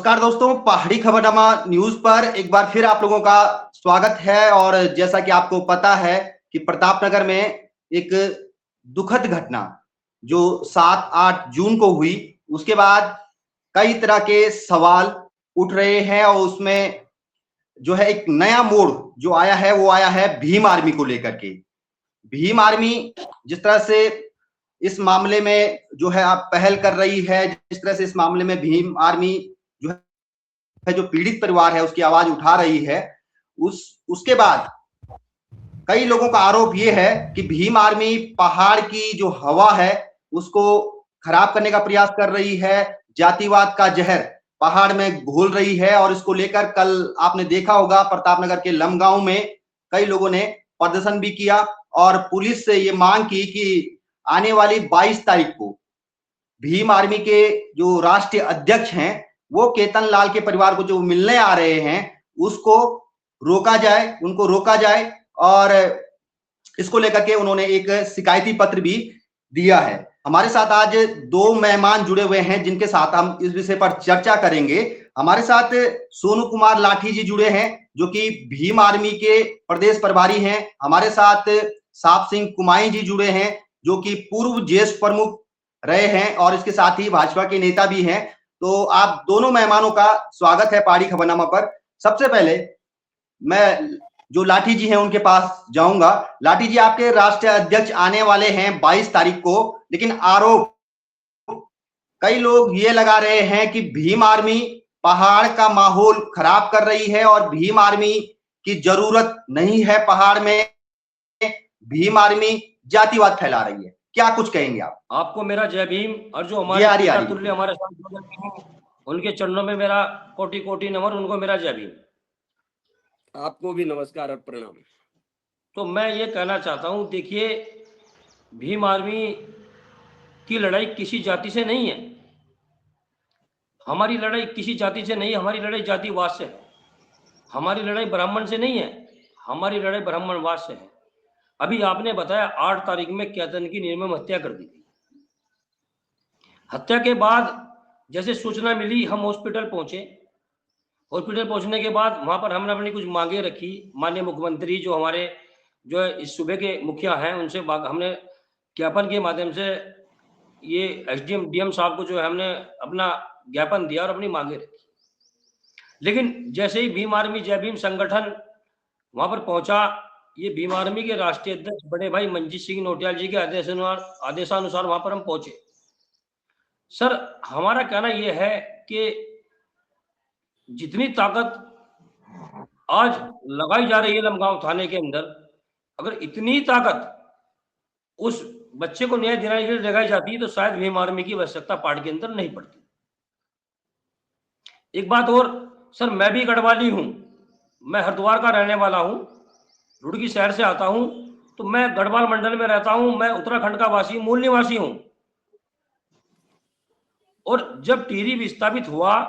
नमस्कार दोस्तों, पहाड़ी खबरनामा न्यूज पर एक बार फिर आप लोगों का स्वागत है। और जैसा कि आपको पता है कि प्रतापनगर में एक दुखद घटना जो 7-8 जून को हुई, उसके बाद कई तरह के सवाल उठ रहे हैं और उसमें जो है एक नया मोड़ जो आया है वो आया है भीम आर्मी को लेकर के। भीम आर्मी जिस तरह से इस मामले में जो है आप पहल कर रही है, जिस तरह से इस मामले में भीम आर्मी जो है जो पीड़ित परिवार है उसकी आवाज उठा रही है, उसके बाद कई लोगों का आरोप ये है कि भीम आर्मी पहाड़ की जो हवा है उसको खराब करने का प्रयास कर रही है, जातिवाद का जहर पहाड़ में घोल रही है। और इसको लेकर कल आपने देखा होगा प्रतापनगर के लमगांव में कई लोगों ने प्रदर्शन भी किया और पुलिस से ये मांग की कि आने वाली 22 तारीख को भीम आर्मी के जो राष्ट्रीय अध्यक्ष हैं वो केतन लाल के परिवार को जो मिलने आ रहे हैं उसको रोका जाए, उनको रोका जाए। और इसको लेकर के उन्होंने एक शिकायती पत्र भी दिया है। हमारे साथ आज दो मेहमान जुड़े हुए हैं जिनके साथ हम इस विषय पर चर्चा करेंगे। हमारे साथ सोनू कुमार लाठी जी जुड़े हैं जो कि भीम आर्मी के प्रदेश प्रभारी हैं। हमारे साथ साप सिंह कुमाई जी जुड़े हैं जो कि पूर्व ज्येष्ठ प्रमुख रहे हैं और इसके साथ ही भाजपा के नेता भी हैं। तो आप दोनों मेहमानों का स्वागत है पहाड़ी खबरनामा पर। सबसे पहले मैं जो लाठी जी हैं उनके पास जाऊंगा। लाठी जी, आपके राष्ट्रीय अध्यक्ष आने वाले हैं 22 तारीख को, लेकिन आरोप कई लोग ये लगा रहे हैं कि भीम आर्मी पहाड़ का माहौल खराब कर रही है और भीम आर्मी की जरूरत नहीं है पहाड़ में, भीम आर्मी जातिवाद फैला रही है। क्या कुछ कहेंगे आप? आपको मेरा जय भीम। और जो जी, हमारे आ रही पिता तुल्य हमारे साथ उनके चरणों में मेरा कोटि कोटि नमन, उनको मेरा जय भीम। आपको भी नमस्कार और प्रणाम। तो मैं ये कहना चाहता हूँ, देखिए, भीम आर्मी की लड़ाई किसी जाति से नहीं है। हमारी लड़ाई किसी जाति से नहीं है, हमारी लड़ाई जातिवाद से है। हमारी लड़ाई ब्राह्मण से नहीं है, हमारी लड़ाई ब्राह्मणवाद से है। अभी आपने बताया 8 तारीख में केतन की निर्मम हत्या कर दी गई। हत्या के बाद जैसे सूचना मिली हम हॉस्पिटल पहुंचे। हॉस्पिटल पहुंचने के बाद वहां पर हमने अपनी कुछ मांगे रखी। माननीय मुख्यमंत्री जो हमारे जो है इस सूबे के मुखिया हैं उनसे हमने ज्ञापन के माध्यम से ये एसडीएम डीएम साहब को जो है हमने अपना ज्ञापन दिया और अपनी मांगे रखी। लेकिन जैसे ही भीम आर्मी जय भीम संगठन वहां पर पहुंचा, ये भीम आर्मी के राष्ट्रीय अध्यक्ष बड़े भाई मंजीत सिंह नोटियाल जी के आदेशानुसार वहां पर हम पहुंचे। सर, हमारा कहना यह है कि जितनी ताकत आज लगाई जा रही है लमगांव थाने के अंदर, अगर इतनी ताकत उस बच्चे को न्याय दिलाने के लिए लगाई जाती तो शायद भीम आर्मी की आवश्यकता पार्टी के अंदर नहीं पड़ती। एक बात और सर, मैं भी गढ़वाली हूं, मैं हरिद्वार का रहने वाला हूं, रुड़की शहर से आता हूं, तो मैं गढ़वाल मंडल में रहता हूं, मैं उत्तराखंड का वासी मूल निवासी हूं। और जब टिहरी विस्थापित हुआ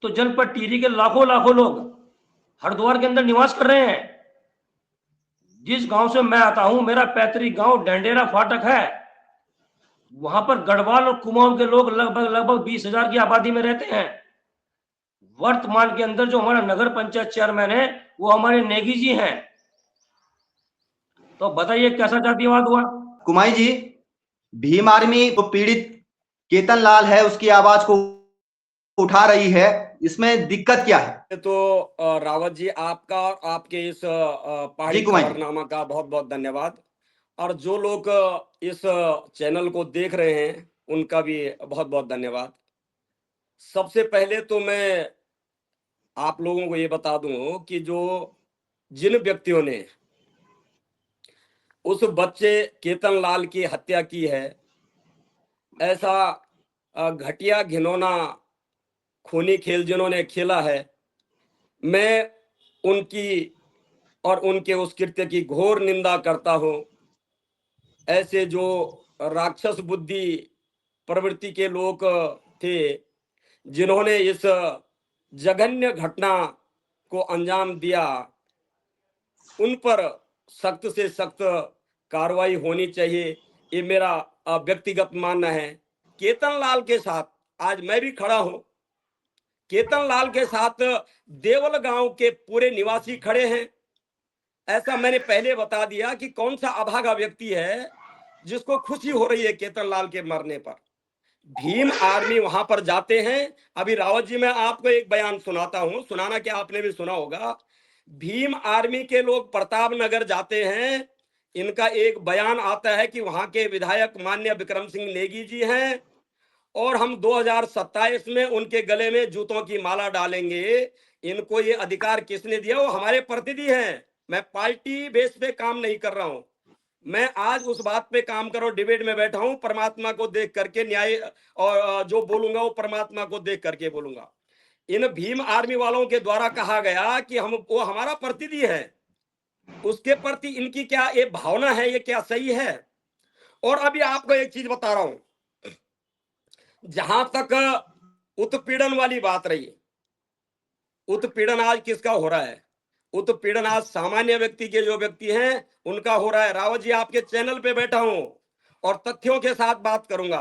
तो जनपद टिहरी के लाखों लाखों लोग हरिद्वार के अंदर निवास कर रहे हैं। जिस गांव से मैं आता हूं, मेरा पैतृक गांव ढंडेरा फाटक है, वहां पर गढ़वाल और कुमाऊं के लोग लगभग 20,000 की आबादी में रहते हैं। वर्तमान के अंदर जो हमारा नगर पंचायत चेयरमैन है वो हमारे नेगी जी हैं। तो बताइए कैसा जातिवाद हुआ? कुमाई जी, भीम आर्मी जो पीड़ित केतन लाल है उसकी आवाज को उठा रही है, इसमें दिक्कत क्या है? तो रावत जी, आपका और आपके इस पहाड़ी खबरनामा का बहुत बहुत धन्यवाद। और जो लोग इस चैनल को देख रहे हैं उनका भी बहुत बहुत धन्यवाद। सबसे पहले तो मैं आप लोगों को ये बता दूं कि जिन व्यक्तियों ने उस बच्चे केतन लाल की हत्या की है, ऐसा घटिया घिनौना खूनी खेल जिन्होंने खेला है, मैं उनकी और उनके उस कृत्य की घोर निंदा करता हूं। ऐसे जो राक्षस बुद्धि प्रवृत्ति के लोग थे जिन्होंने इस जघन्य घटना को अंजाम दिया, उन पर सख्त से सख्त कार्रवाई होनी चाहिए, ये मेरा व्यक्तिगत मानना है। केतन लाल के साथ आज मैं भी खड़ा हूं। केतन लाल के साथ देवल गांव के पूरे निवासी खड़े हैं। ऐसा मैंने पहले बता दिया कि कौन सा अभागा व्यक्ति है जिसको खुशी हो रही है केतन लाल के मरने पर। भीम आर्मी वहां पर जाते हैं। अभी रावत जी, मैं आपको एक बयान सुनाता हूं, सुनाना क्या, आपने भी सुना होगा। भीम आर्मी के लोग प्रताप नगर जाते हैं। इनका एक बयान आता है कि वहां के विधायक माननीय विक्रम सिंह नेगी जी हैं और हम 2027 में उनके गले में जूतों की माला डालेंगे। इनको ये अधिकार किसने दिया? वो हमारे प्रतिनिधि हैं। मैं पार्टी बेस पे काम नहीं कर रहा हूं, मैं आज उस बात पे काम करो, डिबेट में बैठा हूं, परमात्मा को देख करके न्याय और जो बोलूंगा वो परमात्मा को देख करके बोलूंगा। इन भीम आर्मी वालों के द्वारा कहा गया कि वो हमारा प्रतिनिधि है, उसके प्रति इनकी क्या ये भावना है, ये क्या सही है? और अभी आपको एक चीज बता रहा हूं, जहां तक उत्पीड़न वाली बात रही, उत्पीड़न आज किसका हो रहा है? उत्पीड़न आज सामान्य व्यक्ति के जो व्यक्ति हैं उनका हो रहा है। रावत जी, आपके चैनल पे बैठा हूं और तथ्यों के साथ बात करूंगा।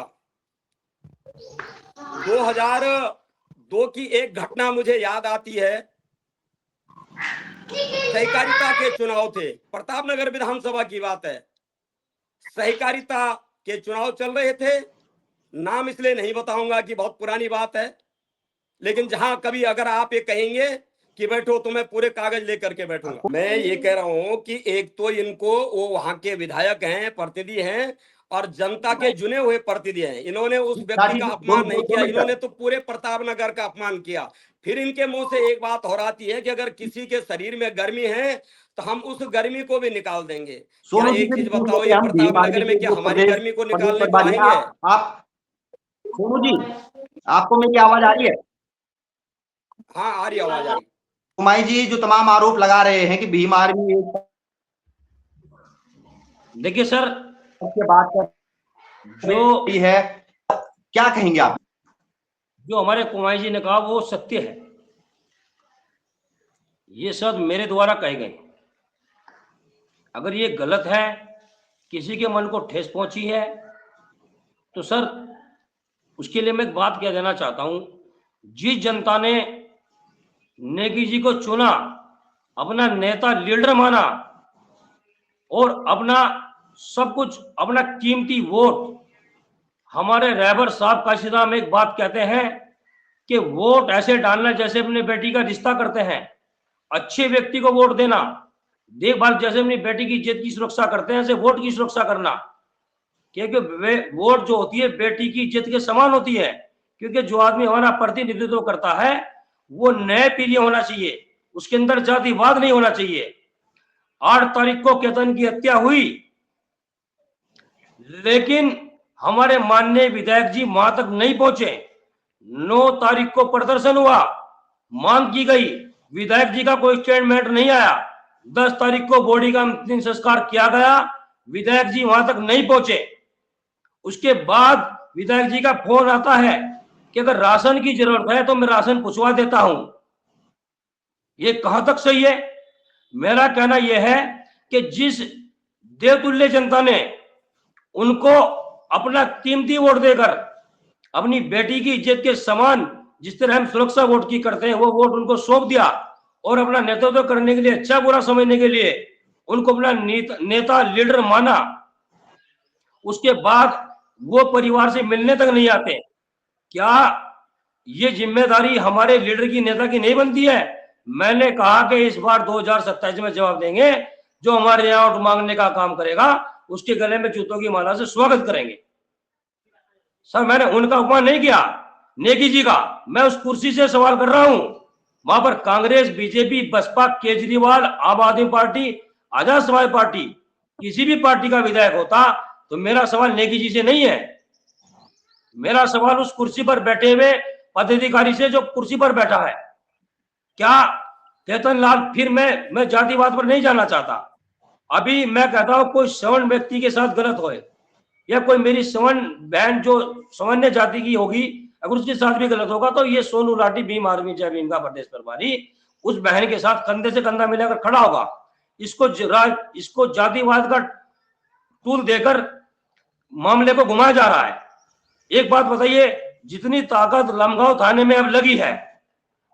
2002 की एक घटना मुझे याद आती है। सहकारिता के चुनाव थे, प्रतापनगर विधानसभा की बात है। सहकारिता के चुनाव चल रहे थे, नाम इसलिए नहीं बताऊंगा कि बहुत पुरानी बात है, लेकिन जहां कभी अगर आप ये कहेंगे कि बैठो तो मैं पूरे कागज लेकर के बैठूंगा। मैं ये कह रहा हूं कि एक तो इनको, वो वहां के विधायक हैं, प्रतिनिधि हैं और जनता के चुने हुए प्रतिनिधि हैं, इन्होंने उस व्यक्ति का अपमान नहीं किया, इन्होंने तो पूरे प्रतापनगर का अपमान किया। फिर इनके मुंह से एक बात हो आती है कि अगर किसी के शरीर में गर्मी है तो हम उस गर्मी को भी निकाल देंगे। क्या एक चीज बताओ, ये प्रतापनगर में क्या हमारी गर्मी को निकालने को आएंगे? आप सोनू जी, आपको मेरी आवाज आ रही है? हाँ, आ रही आवाज, आ रही। कुमाई जी जो तमाम आरोप लगा रहे हैं कि भीम आर्मी, देखिए सर, उसके बात जो है, क्या कहेंगे आप? जो हमारे कुमाई जी ने कहा वो सत्य है, ये शब्द मेरे द्वारा कहे गए। अगर ये गलत है, किसी के मन को ठेस पहुंची है, तो सर उसके लिए मैं एक बात कह देना चाहता हूं। जिस जनता ने नेगी जी को चुना, अपना नेता लीडर माना और अपना सब कुछ, अपना कीमती वोट, हमारे रहबर साहब काशीराम एक बात कहते हैं कि वोट ऐसे डालना जैसे अपने बेटी का रिश्ता करते हैं। अच्छे व्यक्ति को वोट देना, देखभाल जैसे अपनी बेटी की इज्जत की सुरक्षा करते हैं, ऐसे वोट की सुरक्षा करना। क्योंकि वोट जो होती है बेटी की इज्जत के समान होती है। क्योंकि जो आदमी हमारा प्रतिनिधित्व करता है वो नए पीढ़ी होना चाहिए, उसके अंदर जातिवाद नहीं होना चाहिए। 8 तारीख को केतन की हत्या हुई, लेकिन हमारे माननीय विधायक जी वहां तक नहीं पहुंचे। 9 तारीख को प्रदर्शन हुआ, मांग की गई, विधायक जी का कोई स्टेटमेंट नहीं आया। 10 तारीख को बॉडी का अंतिम संस्कार किया गया, विधायक जी वहां तक नहीं पहुंचे। उसके बाद विधायक जी का फोन आता है कि अगर राशन की जरूरत है तो मैं राशन पहुंचवा देता हूं। ये कहां तक सही है? मेरा कहना यह है कि जिस देवतुल्य जनता ने उनको अपना कीमती वोट देकर अपनी बेटी की इज्जत के समान, जिस तरह हम सुरक्षा वोट की करते हैं, वो वोट उनको सौंप दिया और अपना नेतृत्व करने के लिए, अच्छा बुरा समझने के लिए उनको अपना नेता लीडर माना। उसके बाद वो परिवार से मिलने तक नहीं आते। क्या ये जिम्मेदारी हमारे लीडर की, नेता की नहीं बनती है? मैंने कहा कि इस बार 2027 में जवाब देंगे। जो हमारे यहाँ वोट मांगने का काम करेगा उसके गले में जूतों की माला से स्वागत करेंगे। सर मैंने उनका अपमान नहीं किया, नेगी जी का। मैं उस कुर्सी से सवाल कर रहा हूं। वहां पर कांग्रेस, बीजेपी, बसपा, केजरीवाल, आम आदमी पार्टी, आजाद समाज पार्टी, किसी भी पार्टी का विधायक होता तो मेरा सवाल नेगी जी से नहीं है। मेरा सवाल उस कुर्सी पर बैठे हुए पदाधिकारी से जो कुर्सी पर बैठा है। क्या केतन लाल, फिर मैं जातिवाद पर नहीं जाना चाहता। अभी मैं कहता हूं कोई सवर्ण व्यक्ति के साथ गलत होए या कोई मेरी सवर्ण बहन जो सामान्य जाति की होगी, अगर उसके साथ भी गलत होगा तो ये सोनू लाठी भीम आर्मी जय भीम का प्रदेश प्रभारी उस बहन के साथ कंधे से कंधा मिलाकर खड़ा होगा। इसको जातिवाद का टूल देकर मामले को घुमाया जा रहा है। एक बात बताइए, जितनी ताकत लमगांव थाने में अब लगी है,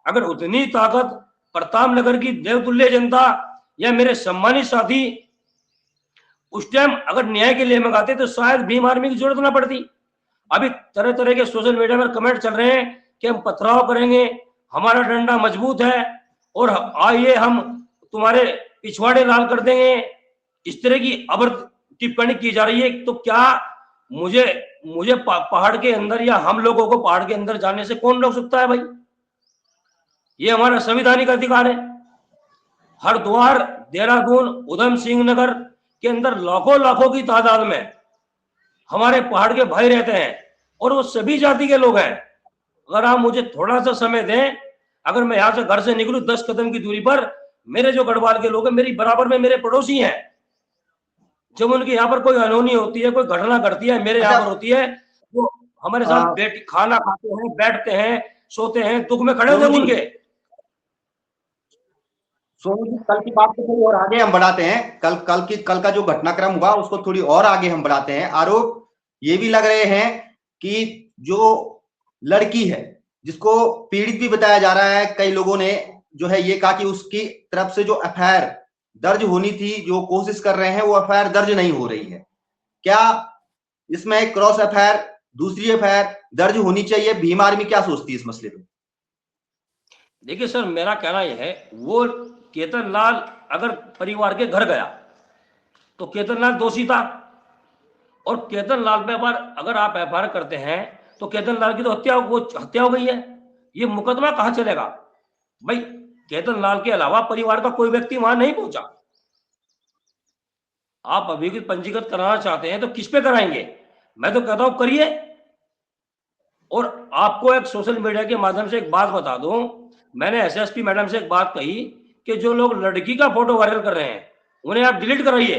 अगर उतनी ताकत प्रताप नगर की देवतुल्य जनता या मेरे सम्मानित साथी उस टाइम अगर न्याय के लिए मंगाते तो शायद भीम आर्मी की जरूरत ना पड़ती। अभी तरह तरह के सोशल मीडिया पर कमेंट चल रहे हैं कि हम पथराव करेंगे, हमारा डंडा मजबूत है और आइए हम तुम्हारे पिछवाड़े लाल कर देंगे, इस तरह की अभद्र टिप्पणी की जा रही है। तो क्या मुझे पहाड़ के अंदर या हम लोगों को पहाड़ के अंदर जाने से कौन रोक सकता है भाई? ये हमारा संवैधानिक अधिकार है। हरिद्वार, देहरादून, उधम सिंह नगर के अंदर लाखों लाखों की तादाद में हमारे पहाड़ के भाई रहते हैं और वो सभी जाति के लोग हैं। अगर आप मुझे थोड़ा सा समय दें, अगर मैं यहां से घर से निकलूं 10 कदम की दूरी पर मेरे जो गढ़वाल के लोग हैं मेरी बराबर में मेरे पड़ोसी हैं। जब उनके यहाँ पर कोई अनहोनी होती है, कोई घटना घटती है, मेरे यहाँ पर होती है, वो हमारे साथ खाना खाते हैं, बैठते हैं, सोते हैं, दुख में खड़े होते हैं उनके। सोनू जी, कल की बात को थोड़ी और आगे हम बढ़ाते हैं। कल का जो घटनाक्रम हुआ उसको थोड़ी और आगे हम बढ़ाते हैं। आरोप ये भी लग रहे हैं कि जो लड़की है जिसको पीड़ित भी बताया जा रहा है, कई लोगों ने जो है ये कहा कि उसकी तरफ से जो एफआईआर दर्ज होनी थी, जो कोशिश कर रहे हैं वो एफआईआर दर्ज नहीं हो रही है। क्या इसमें क्रॉस एफआईआर, दूसरी एफआईआर दर्ज होनी चाहिए? भीम आर्मी क्या सोचती है इस मसले पे? देखिए सर, मेरा कहना यह है, वो केतन लाल अगर परिवार के घर गया तो केतन लाल दोषी था और केतन लाल पे अगर आप एफआईआर करते हैं तो केतन लाल की तो हत्या हो गई है। ये मुकदमा कहां चलेगा भाई? केतन लाल के अलावा परिवार का कोई व्यक्ति वहां नहीं पहुंचा। आप अभियुक्त पंजीकृत कराना चाहते हैं तो किस पे कराएंगे? मैं तो कहता हूं करिए। और आपको एक सोशल मीडिया के माध्यम से एक बात बता दूं, मैंने एसएसपी मैडम से एक बात कही कि जो लोग लड़की का फोटो वायरल कर रहे हैं उन्हें आप डिलीट कराइए,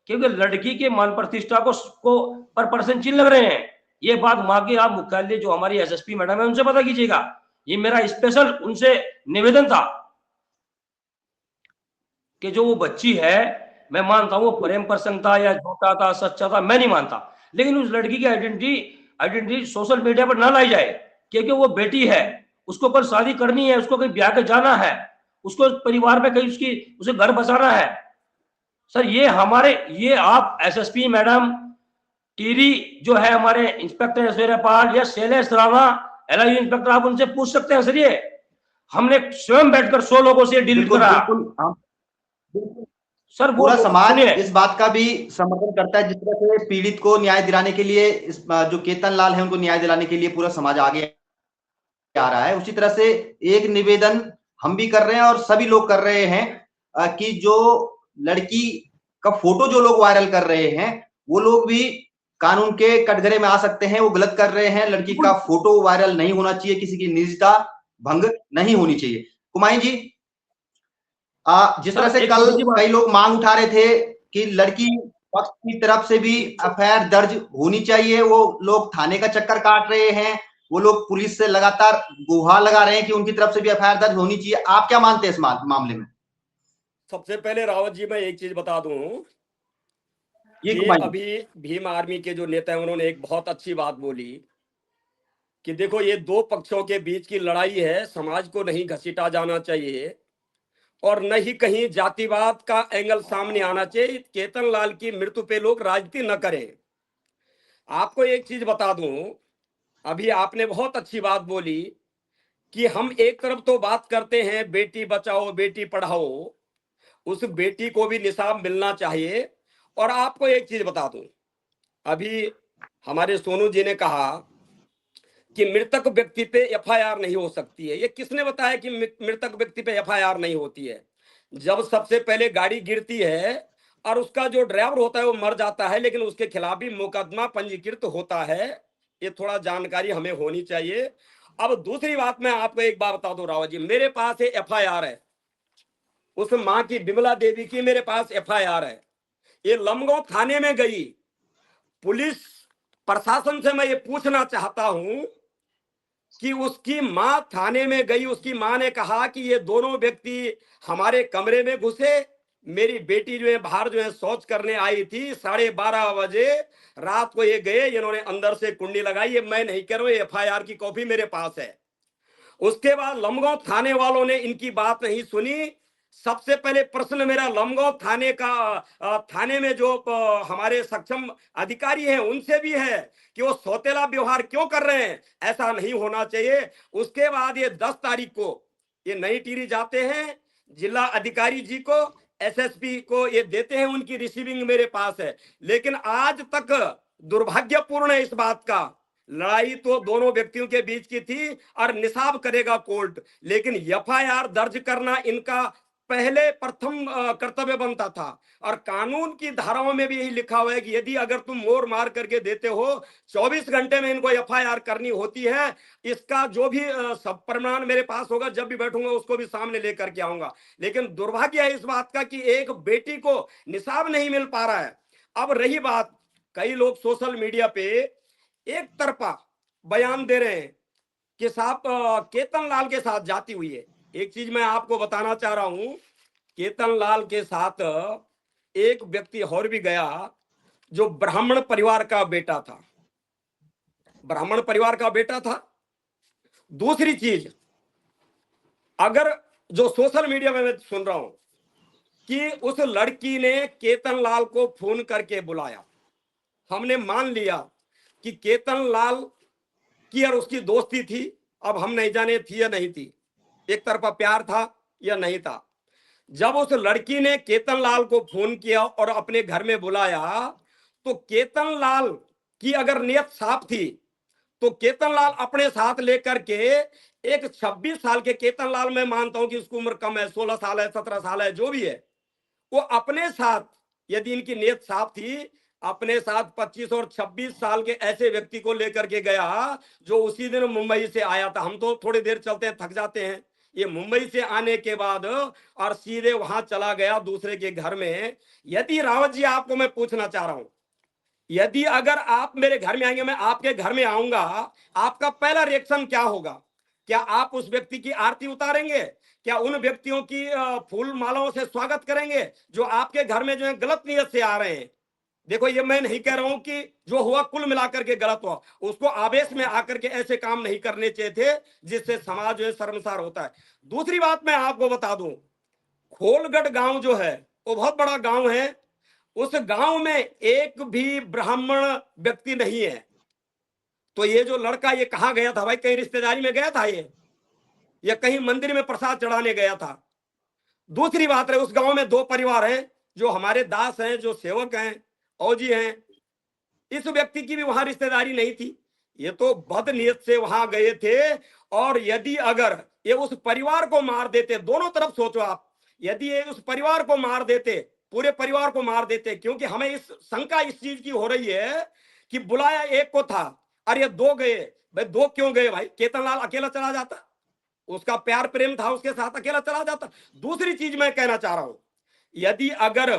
क्योंकि लड़की के मान प्रतिष्ठा को पर पर्सन चिन्ह लग रहे हैं। ये बात वहां के आप मुख्यालय जो हमारी एसएसपी मैडम है उनसे पता कीजिएगा। ये मेरा स्पेशल उनसे निवेदन था कि जो वो बच्ची है, मैं मानता हूं वो प्रेम प्रसंग था या झूठा था सच्चा था, मैं नहीं मानता, लेकिन उस लड़की की आइडेंटिटी सोशल मीडिया पर ना लाई जाए, क्योंकि वो बेटी है, उसको कल शादी करनी है, उसको कहीं ब्याह के जाना है, उसको परिवार में कहीं उसे घर बसाना है। सर ये आप एसएसपी मैडम, टीरी जो है हमारे इंस्पेक्टर ऐश्वर्यपाल या शैलेश राणा एलआईयू इंस्पेक्टर, आप उनसे पूछ सकते हैं। सर ये हमने स्वयं बैठकर 100 लोगों से डिलीट करा। सर पूरा समाज इस बात का भी समर्थन करता है, जिस तरह से पीड़ित को न्याय दिलाने के लिए जो केतन लाल है उनको न्याय दिलाने के लिए पूरा समाज आगे आ रहा है। उसी तरह से एक निवेदन हम भी कर रहे हैं और सभी लोग कर रहे हैं कि जो लड़की का फोटो जो लोग वायरल कर रहे हैं वो लोग भी कानून के कटघरे में आ सकते हैं। वो गलत कर रहे हैं। लड़की का फोटो वायरल नहीं होना चाहिए, किसी की निजता भंग नहीं होनी चाहिए। कुमाई जी, जिस तरह से कल कई लोग मांग उठा रहे थे कि लड़की पक्ष की तरफ से भी एफआईआर दर्ज होनी चाहिए, वो लोग थाने का चक्कर काट रहे हैं, वो लोग पुलिस से लगातार गुहार लगा रहे हैं कि उनकी तरफ से भी एफआईआर दर्ज होनी चाहिए। आप क्या मानते हैं इस मामले में? सबसे पहले रावत जी मैं एक चीज बता दूं, ये अभी भीम आर्मी के जो नेता हैं उन्होंने एक बहुत अच्छी बात बोली कि देखो ये दो पक्षों के बीच की लड़ाई है, समाज को नहीं घसीटा जाना चाहिए और न ही कहीं जातिवाद का एंगल सामने आना चाहिए। केतन लाल की मृत्यु पे लोग राजनीति न करें। आपको एक चीज बता दूं, अभी आपने बहुत अच्छी बात बोली कि हम एक तरफ तो बात करते हैं बेटी बचाओ बेटी पढ़ाओ, उस बेटी को भी निसाब मिलना चाहिए। और आपको एक चीज बता दूं, अभी हमारे सोनू जी ने कहा कि मृतक व्यक्ति पे एफआईआर नहीं हो सकती है। ये किसने बताया कि मृतक व्यक्ति पे एफआईआर नहीं होती है? जब सबसे पहले गाड़ी गिरती है और उसका जो ड्राइवर होता है वो मर जाता है, लेकिन उसके खिलाफ भी मुकदमा पंजीकृत होता है। ये थोड़ा जानकारी हमें होनी चाहिए। अब दूसरी बात मैं आपको एक बात बता दूं रावत जी, मेरे पास एफआईआर है, उस मां की बिमला देवी की मेरे पास एफआईआर है। ये लमगांव थाने में गई। पुलिस प्रशासन से मैं ये पूछना चाहता हूं कि उसकी मां थाने में गई, उसकी मां ने कहा कि ये दोनों व्यक्ति हमारे कमरे में घुसे, मेरी बेटी जो है बाहर जो है शौच करने आई थी, 12:30 बजे रात को ये गए, इन्होंने अंदर से कुंडी लगाई। ये मैं नहीं कह रहा हूं, एफआईआर की कॉपी मेरे पास है। उसके बाद लमगांव थाने वालों ने इनकी बात नहीं सुनी। सबसे पहले प्रश्न मेरा लमगांव थाने का थाने में जो हमारे सक्षम अधिकारी हैं उनसे भी है कि वो सौतेला व्यवहार क्यों कर रहे हैं, ऐसा नहीं होना चाहिए। उसके बाद ये 10 तारीख को ये नई टिहरी जाते हैं, जिला अधिकारी जी को, एसएसपी को ये देते हैं, उनकी रिसीविंग मेरे पास है। लेकिन आज तक दुर्भाग्यपूर्ण है इस बात का, लड़ाई तो दोनों व्यक्तियों के बीच की थी और निसाब करेगा कोर्ट, लेकिन एफआईआर दर्ज करना इनका पहले प्रथम कर्तव्य बनता था। और कानून की धाराओं में भी यही लिखा हुआ है कि यदि अगर तुम मोर मार करके देते हो 24 घंटे में इनको एफआईआर करनी होती है। इसका जो भी सब प्रमाण मेरे पास होगा, जब भी बैठूंगा उसको भी सामने लेकर के आऊंगा। लेकिन दुर्भाग्य है इस बात का कि एक बेटी को निसाब नहीं मिल पा रहा है। अब रही बात, कई लोग सोशल मीडिया पे एक तरफा बयान दे रहे हैं कि साहब केतन लाल के साथ जाती हुई है। एक चीज मैं आपको बताना चाह रहा हूं, केतन लाल के साथ एक व्यक्ति और भी गया जो ब्राह्मण परिवार का बेटा था, ब्राह्मण परिवार का बेटा था। दूसरी चीज, अगर जो सोशल मीडिया में मैं सुन रहा हूं कि उस लड़की ने केतन लाल को फोन करके बुलाया, हमने मान लिया कि केतन लाल की और उसकी दोस्ती थी। अब हम नहीं जाने थी या नहीं थी, एक तरफा प्यार था या नहीं था। जब उस लड़की ने केतन लाल को फोन किया और अपने घर में बुलाया, तो केतन लाल की अगर नियत साफ थी तो केतन लाल अपने साथ लेकर के एक 26 साल के केतन लाल, मैं मानता हूं कि उसकी उम्र कम है, 16 साल है, 17 साल है, जो भी है, वो अपने साथ, यदि इनकी नियत साफ थी, अपने साथ 25 और 26 साल के ऐसे व्यक्ति को लेकर के गया जो उसी दिन मुंबई से आया था। हम तो थोड़ी देर चलते हैं, थक जाते हैं। ये मुंबई से आने के बाद और सीधे वहां चला गया दूसरे के घर में। यदि रावत जी, आपको मैं पूछना चाह रहा हूं, यदि अगर आप मेरे घर में आएंगे, मैं आपके घर में आऊंगा, आपका पहला रिएक्शन क्या होगा? क्या आप उस व्यक्ति की आरती उतारेंगे? क्या उन व्यक्तियों की फूल मालाओं से स्वागत करेंगे जो आपके घर में जो है गलत नियत से आ रहे हैं? देखो, ये मैं नहीं कह रहा हूं कि जो हुआ कुल मिलाकर के गलत हुआ, उसको आवेश में आकर के ऐसे काम नहीं करने चाहिए थे जिससे समाज जो है शर्मसार होता है। दूसरी बात मैं आपको बता दूं, खोलगढ़ गांव जो है वो बहुत बड़ा गांव है। उस गांव में एक भी ब्राह्मण व्यक्ति नहीं है। तो ये जो लड़का ये कहां गया था भाई? कहीं रिश्तेदारी में गया था ये, या कहीं मंदिर में प्रसाद चढ़ाने गया था? दूसरी बात है, उस गांव में 2 परिवार हैं जो हमारे दास हैं, जो सेवक हैं, औजी हैं। इस व्यक्ति की भी वहां रिश्तेदारी नहीं थी, ये तो बदनीयत से वहां गए थे। और यदि अगर ये उस परिवार को मार देते, दोनों तरफ सोचो आप, यदि ये उस परिवार को मार देते, पूरे परिवार को मार देते, क्योंकि हमें इस शंका इस चीज की हो रही है कि बुलाया एक को था और ये 2 गए। भाई 2 क्यों गए भाई? केतन लाल अकेला चला जाता, उसका प्यार प्रेम था उसके साथ, अकेला चला जाता। दूसरी चीज मैं कहना चाह रहा हूं, यदि अगर,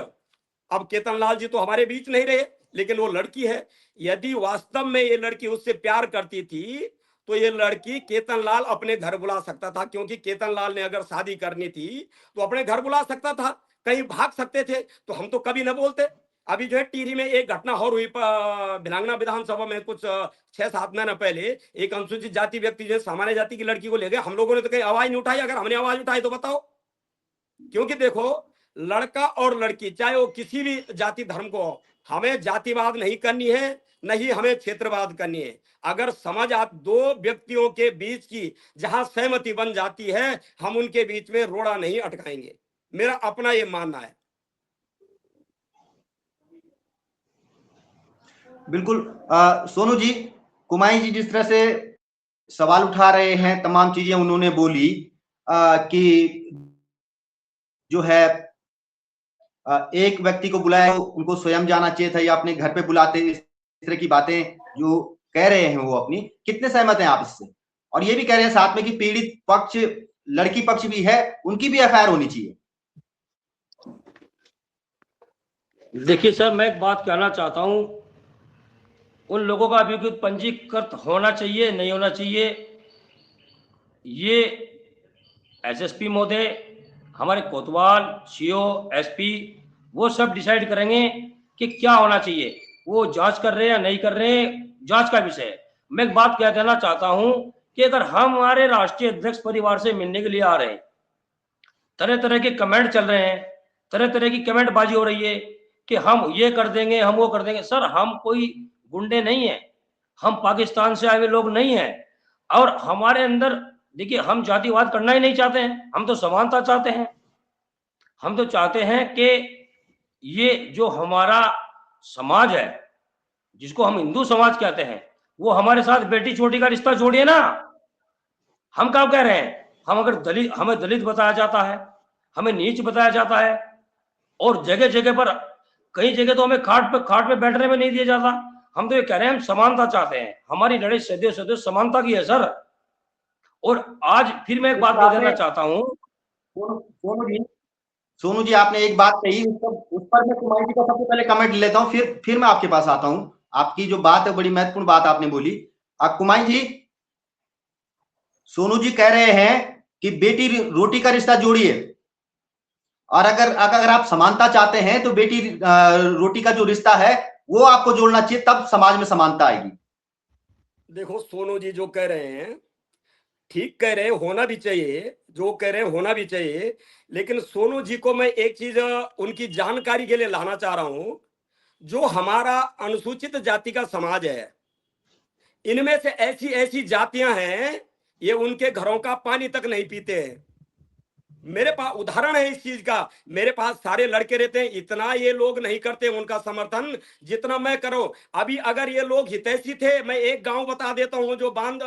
अब केतन लाल जी तो हमारे बीच नहीं रहे, लेकिन वो लड़की है, यदि वास्तव में ये लड़की उससे प्यार करती थी तो ये लड़की केतन लाल अपने घर बुला सकता था, क्योंकि केतन लाल ने अगर शादी करनी थी तो अपने घर बुला सकता था, कहीं भाग सकते थे, तो हम तो कभी न बोलते। अभी जो है टिहरी में एक घटना और हुई, भिलांगना विधानसभा में कुछ 6-7 महीने पहले, एक अनुसूचित जाति व्यक्ति जो सामान्य जाति की लड़की को ले गए। हम लोगों ने तो कहीं आवाज नहीं उठाई। अगर हमने आवाज उठाई तो बताओ, क्योंकि देखो, लड़का और लड़की चाहे वो किसी भी जाति धर्म को हो, हमें जातिवाद नहीं करनी है, नहीं हमें क्षेत्रवाद करनी है। अगर समझ आप 2 व्यक्तियों के बीच की जहां सहमति बन जाती है, हम उनके बीच में रोड़ा नहीं अटकाएंगे, मेरा अपना ये मानना है। बिल्कुल। सोनू जी, कुमाई जी जिस तरह से सवाल उठा रहे हैं, तमाम चीजें उन्होंने बोली कि जो है एक व्यक्ति को बुलाया, उनको स्वयं जाना चाहिए था या अपने घर पे बुलाते, इस तरह की बातें जो कह रहे हैं वो अपनी, कितने सहमत हैं आप इससे? और ये भी कह रहे हैं साथ में कि पीड़ित पक्ष, लड़की पक्ष भी है, उनकी भी एफआईआर होनी चाहिए। देखिए सर, मैं एक बात कहना चाहता हूं, उन लोगों का अभी पंजीकृत होना चाहिए, नहीं होना चाहिए, ये एसएसपी महोदय, हमारे कोतवाल, सीओ, एसपी, वो सब डिसाइड करेंगे कि क्या होना चाहिए। वो जांच कर रहे हैं या नहीं कर रहे हैं, जांच का विषय है। मैं एक बात क्या कहना चाहता हूं कि अगर हम हमारे राष्ट्रीय अध्यक्ष परिवार से मिलने के लिए आ रहे हैं, तरह तरह के कमेंट चल रहे हैं, तरह तरह की कमेंटबाजी हो रही है कि हम ये कर देंगे, हम वो कर देंगे। सर, हम कोई गुंडे नहीं है, हम पाकिस्तान से आए हुए लोग नहीं है, और हमारे अंदर देखिए, हम जातिवाद करना ही नहीं चाहते हैं, हम तो समानता चाहते हैं। हम तो चाहते हैं कि ये जो हमारा समाज है, जिसको हम हिंदू समाज कहते हैं, वो हमारे साथ बेटी छोटी का रिश्ता जोड़िए ना। हम क्या कह रहे हैं? हम अगर दलित, हमें दलित बताया जाता है, हमें नीच बताया जाता है, और जगह जगह पर, कई जगह तो हमें खाट पे बैठने में नहीं दिया जाता। हम तो ये कह रहे हैं, हम समानता चाहते हैं, हमारी लड़ाई सदैव सदैव समानता की है सर। और आज फिर मैं एक बात बताना चाहता हूँ। सोनू जी, आपने एक बात कही, उस पर मैं कुमार जी का सबसे पहले कमेंट लेता हूं, फिर मैं आपके पास आता हूं। आपकी जो बात है, बड़ी महत्वपूर्ण बात आपने बोली। कुमार जी, सोनू जी कह रहे हैं कि बेटी रोटी का रिश्ता जोड़िए, और अगर आप समानता चाहते हैं तो बेटी रोटी का जो रिश्ता है वो आपको जोड़ना चाहिए, तब समाज में समानता आएगी। देखो, सोनू जी जो कह रहे हैं ठीक कह रहे हैं, होना भी चाहिए, जो कह रहे हैं होना भी चाहिए। लेकिन सोनू जी को मैं एक चीज उनकी जानकारी के लिए लाना चाह रहा हूं। जो हमारा अनुसूचित जाति का समाज है, इनमें से ऐसी ऐसी जातियां हैं, ये उनके घरों का पानी तक नहीं पीते हैं। मेरे पास उदाहरण है इस चीज का। मेरे पास सारे लड़के रहते हैं, इतना ये लोग नहीं करते उनका समर्थन जितना मैं करो। अभी अगर ये लोग हितैषी थे, मैं एक गांव बता देता हूं जो बांध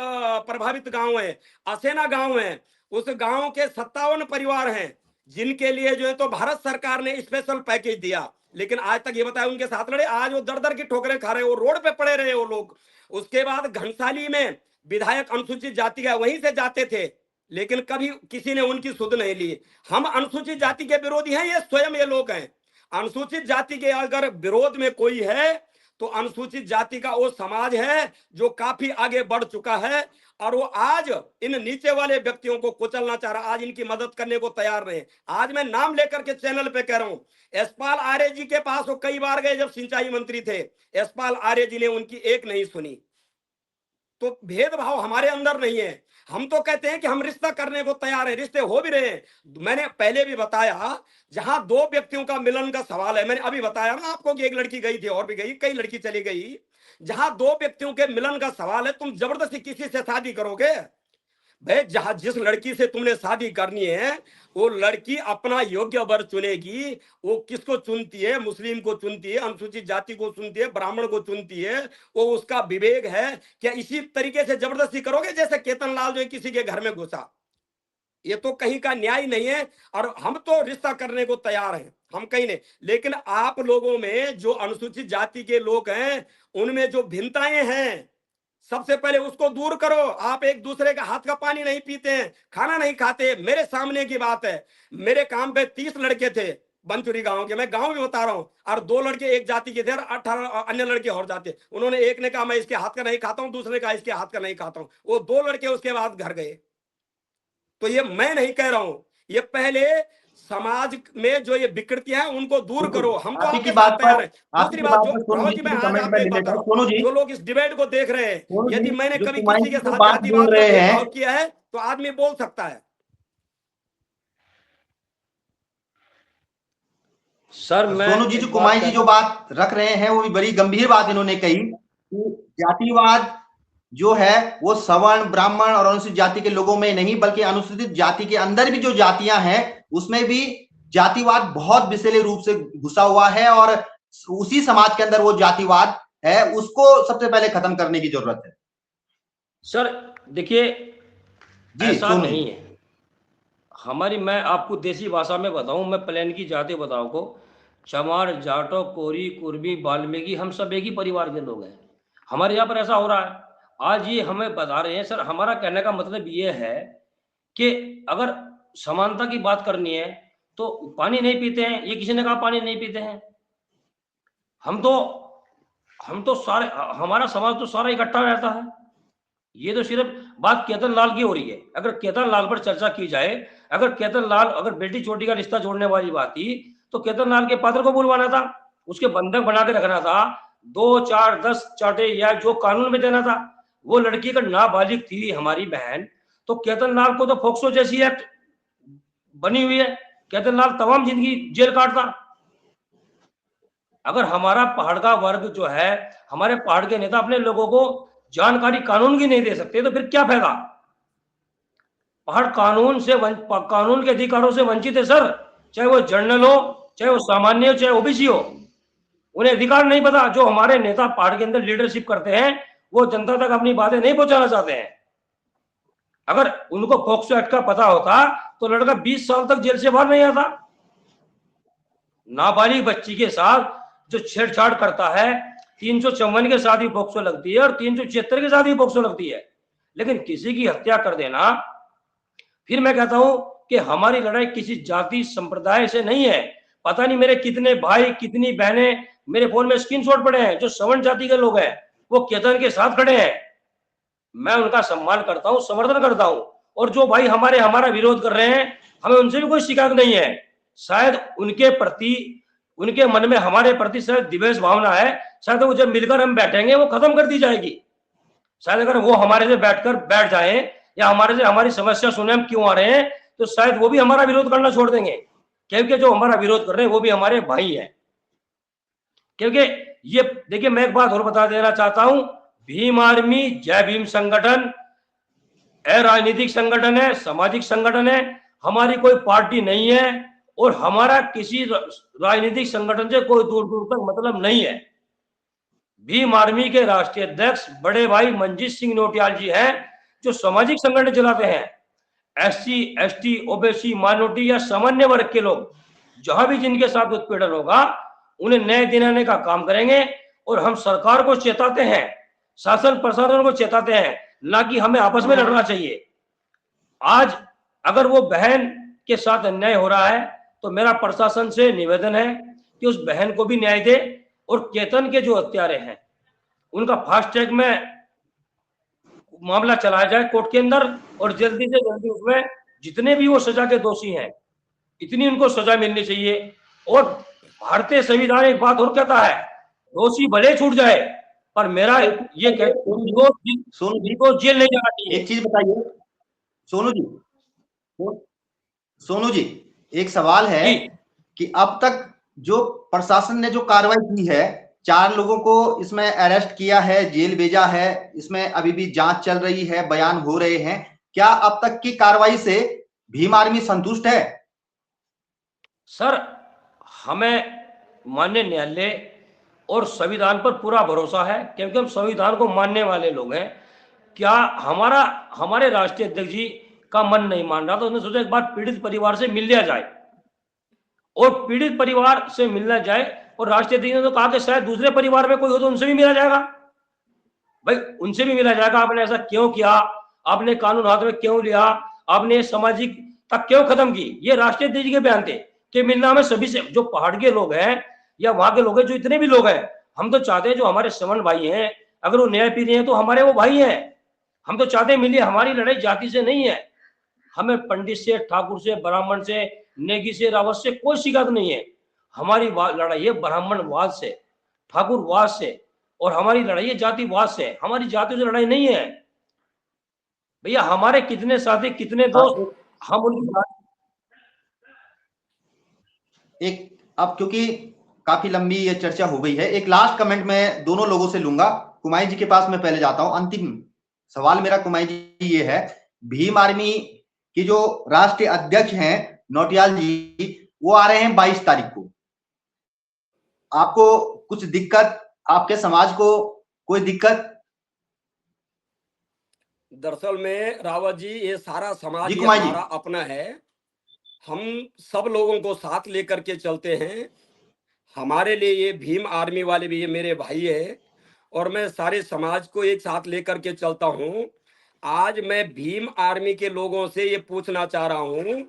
प्रभावित गांव है, असेना गांव है। उस गांव के 57 परिवार हैं जिनके लिए जो है तो भारत सरकार ने स्पेशल पैकेज दिया, लेकिन आज तक ये बताया उनके साथ लड़े, आज वो दर दर की ठोकरें खा रहे, वो रोड पे पड़े रहे वो लोग। उसके बाद घनसाली में विधायक अनुसूचित जाति का, वहीं से जाते थे, लेकिन कभी किसी ने उनकी सुध नहीं ली। हम अनुसूचित जाति के विरोधी हैं, ये स्वयं ये लोग हैं। अनुसूचित जाति के अगर विरोध में कोई है तो अनुसूचित जाति का वो समाज है जो काफी आगे बढ़ चुका है, और वो आज इन नीचे वाले व्यक्तियों को कुचलना चाह रहा, आज इनकी मदद करने को तैयार नहीं। आज मैं नाम लेकर के चैनल पे कह रहा हूं, यशपाल आर्य जी के पास वो कई बार गए जब सिंचाई मंत्री थे, यशपाल आर्य जी ने उनकी एक नहीं सुनी। तो भेदभाव हमारे अंदर नहीं है। हम तो कहते हैं कि हम रिश्ता करने को तैयार है, रिश्ते हो भी रहे हैं। मैंने पहले भी बताया, जहां दो व्यक्तियों का मिलन का सवाल है, मैंने अभी बताया ना आपको कि एक लड़की गई थी और भी गई, कई लड़की चली गई। जहां दो व्यक्तियों के मिलन का सवाल है, तुम जबरदस्ती किसी से शादी करोगे? भाई, जहां जिस लड़की से तुमने शादी करनी है वो लड़की अपना योग्य वर चुनेगी। वो किसको चुनती है? मुस्लिम को चुनती है, अनुसूचित जाति को चुनती है, ब्राह्मण को चुनती है। वो उसका विवेक है। क्या इसी तरीके से जबरदस्ती करोगे जैसे केतन लाल जो किसी के घर में घुसा? ये तो कहीं का न्याय नहीं है। और हम तो रिश्ता करने को तैयार हैं, हम कहीं नहीं। लेकिन आप लोगों में जो अनुसूचित जाति के लोग हैं, उनमें जो भिन्नताएं हैं, सबसे पहले उसको दूर करो। आप एक दूसरे का हाथ का पानी नहीं पीते हैं, खाना नहीं खाते। मेरे सामने की बात है, मेरे काम पे 30 लड़के थे बनचुरी गांव के, मैं गांव भी बता रहा हूं, और 2 लड़के एक जाति के थे और 18 अन्य लड़के और जाते। उन्होंने, एक ने कहा मैं इसके हाथ का नहीं खाता हूं, दूसरे का इसके हाथ का नहीं खाता हूं। वो 2 लड़के उसके बाद घर गए। तो ये मैं नहीं कह रहा हूं, ये पहले समाज में जो ये विकृतियां हैं उनको दूर करो। हम तो आपकी बात तैयार है। दूसरी बात जो राहुल जी, मैं आज आपको एक बात बताऊं, जो लोग इस डिबेट को देख रहे हैं, यदि मैंने कभी किसी के साथ जातिवाद का भेदभाव किया है तो आदमी बोल सकता है। सर, सोनू जी, जो कुमार जी जो बात रख रहे हैं वो भी बड़ी गंभीर बात इन्होंने कही कि जातिवाद जो है वो सवर्ण, ब्राह्मण और अनुसूचित जाति के लोगों में नहीं, बल्कि अनुसूचित जाति के अंदर भी जो जातियां हैं उसमें भी जातिवाद बहुत विषैले रूप से घुसा हुआ है, और उसी समाज के अंदर वो जातिवाद है, उसको सबसे पहले खत्म करने की जरूरत है। सर देखिए, ऐसा नहीं है हमारी, मैं आपको देसी भाषा में बताऊं, मैं प्लेन की जाति बताऊं को, चमार, जाटो, कोरी, कुर्मी, वाल्मीकि, हम सब एक ही परिवार के लोग हैं। हमारे यहाँ पर ऐसा हो रहा है। आज ये हमें बता रहे हैं। सर, हमारा कहने का मतलब ये है कि अगर समानता की बात करनी है तो पानी नहीं पीते हैं, ये किसी ने कहा पानी नहीं पीते हैं? हम तो सारे, हमारा समाज तो सारा इकट्ठा रहता है। ये तो सिर्फ बात केतन लाल की हो रही है। अगर केतन लाल पर चर्चा की जाए, अगर केतन लाल, अगर बेटी छोटी का रिश्ता जोड़ने वाली बात थी तो केतन लाल के पात्र को बुलवाना था, उसके बंधक बना के रखना था, 2, 4, 10 चाटे या जो कानून में देना था। वो लड़की अगर नाबालिग थी हमारी बहन, तो केतन लाल को तो फोक्सो जैसी एक्ट बनी हुई है, केतन लाल तमाम जिंदगी जेल काटता। अगर हमारा पहाड़ का वर्ग जो है, हमारे पहाड़ के नेता अपने लोगों को जानकारी कानून की नहीं दे सकते, तो फिर क्या फायदा? पहाड़ कानून के अधिकारों से वंचित है सर, चाहे वो जर्नल हो, चाहे वो सामान्य हो, चाहे ओबीसी हो। उन्हें अधिकार नहीं पता। जो हमारे नेता पहाड़ के अंदर लीडरशिप करते हैं, वो जनता तक अपनी बातें नहीं पहुंचाना चाहते हैं। अगर उनको पॉक्सो एक्ट का पता होता तो लड़का 20 साल तक जेल से बाहर नहीं आता। नाबालिग बच्ची के साथ जो छेड़छाड़ करता है, 354 के साथ ही पॉक्सो लगती है और 376 के साथ ही पॉक्सो लगती है। लेकिन किसी की हत्या कर देना, फिर मैं कहता हूं कि हमारी लड़ाई किसी जाति संप्रदाय से नहीं है। पता नहीं मेरे कितने भाई, कितनी बहनें, मेरे फोन में स्क्रीनशॉट पड़े हैं जो सवर्ण जाति के लोग हैं, वो केतन के साथ खड़े हैं। मैं उनका सम्मान करता हूं, समर्थन करता हूं। और जो भाई हमारा विरोध कर रहे हैं, हमें उनसे भी कोई शिकायत नहीं है। शायद उनके प्रति, उनके मन में हमारे प्रति शायद द्वेष भावना है। शायद वो जब मिलकर हम बैठेंगे वो खत्म कर दी जाएगी। शायद अगर वो हमारे से बैठ जाए या हमारे से हमारी समस्या सुने हम क्यों आ रहे हैं, तो शायद वो भी हमारा विरोध करना छोड़ देंगे। क्योंकि जो हमारा विरोध कर रहे हैं वो भी हमारे भाई हैं। क्योंकि ये देखिए, मैं एक बात और बता देना चाहता हूं, भीम आर्मी जय भीम संगठन राजनीतिक संगठन है, सामाजिक संगठन है। हमारी कोई पार्टी नहीं है और हमारा किसी राजनीतिक संगठन से कोई दूर दूर तक मतलब नहीं है। भीम आर्मी के राष्ट्रीय अध्यक्ष बड़े भाई मंजीत सिंह नोटियाल जी हैं, जो सामाजिक संगठन चलाते हैं। एससी, एसटी, ओबीसी, माइनॉरिटी या सामान्य वर्ग के लोग जहां भी जिनके साथ उत्पीड़न होगा, उन्हें न्याय दिलाने का काम करेंगे। और हम सरकार को चेताते हैं, शासन प्रशासन को चेताते हैं, ना कि हमें आपस में लड़ना चाहिए। आज अगर वो बहन के साथ अन्याय हो रहा है, तो मेरा प्रशासन से निवेदन है कि उस बहन को भी न्याय दे और केतन के जो हत्यारे हैं उनका फास्ट ट्रैक में मामला चलाया जाए कोर्ट के अंदर, और जल्दी से जल्दी उसमें जितने भी वो सजा के दोषी हैं, इतनी उनको सजा मिलनी चाहिए। और भारतीय संविधान एक बात और कहता है, दोषी भले छूट जाए, पर मेरा ये उनको जेल नहीं जाना चाहिए। एक चीज बताइए सोनू जी, एक सवाल है कि अब तक जो प्रशासन ने जो कार्रवाई की है, 4 लोगों को इसमें अरेस्ट किया है, जेल भेजा है, इसमें अभी भी जांच चल रही है, बयान हो रहे हैं, क्या अब तक की कार्रवाई से भीम आर्मी संतुष्ट है? सर, हमें माननीय न्यायालय और संविधान पर पूरा भरोसा है, क्योंकि हम संविधान को मानने वाले लोग हैं। क्या हमारे राष्ट्रीय अध्यक्ष जी का मन नहीं मान रहा, तो उन्होंने सोचा एक बार पीड़ित परिवार से मिल लिया जाए, और पीड़ित परिवार से मिलना जाए। और राष्ट्रीय अध्यक्ष ने तो कहा कि शायद दूसरे परिवार में कोई हो तो उनसे भी मिला जाएगा। भाई, उनसे भी मिला जाएगा। आपने ऐसा क्यों किया? आपने कानून हाथ में क्यों लिया? आपने सामाजिक तक क्यों खत्म की? ये राष्ट्रीय अध्यक्ष के बयान थे कि मिलना हमें सभी से, जो पहाड़ के लोग हैं या वहां के लोग हैं, जो इतने भी लोग हैं, हम तो चाहते हैं जो हमारे सवर्ण भाई हैं, अगर वो न्याय पी रहे हैं तो हमारे वो भाई हैं। हम तो चाहते हैं मिलिए। हमारी लड़ाई जाति से नहीं है, हमें पंडित से, ठाकुर से, ब्राह्मण से, नेगी से, रावत से कोई शिकायत नहीं है। हमारी लड़ाई है ब्राह्मणवाद से, ठाकुरवाद से, और हमारी लड़ाई है जातिवाद से। हमारी जाति से लड़ाई नहीं है भैया। हमारे कितने साथी, कितने दोस्त, हम उनकी एक, अब क्योंकि काफी लंबी ये चर्चा हो गई है, एक लास्ट कमेंट मैं दोनों लोगों से लूंगा। कुमाई जी के पास मैं पहले जाता हूं। अंतिम सवाल मेरा कुमाई जी ये है, भीम आर्मी की जो राष्ट्रीय अध्यक्ष हैं नौटियाल जी, वो आ रहे हैं 22 तारीख को। आपको कुछ दिक्कत, आपके समाज को कोई दिक्कत? दरअसल में रावत जी, ये सारा समाज ही हमारा अपना है। हम सब लोगों को साथ लेकर के चलते हैं। हमारे लिए ये भीम आर्मी वाले भी ये मेरे भाई है, और मैं सारे समाज को एक साथ लेकर के चलता हूं। आज मैं भीम आर्मी के लोगों से ये पूछना चाह रहा हूं,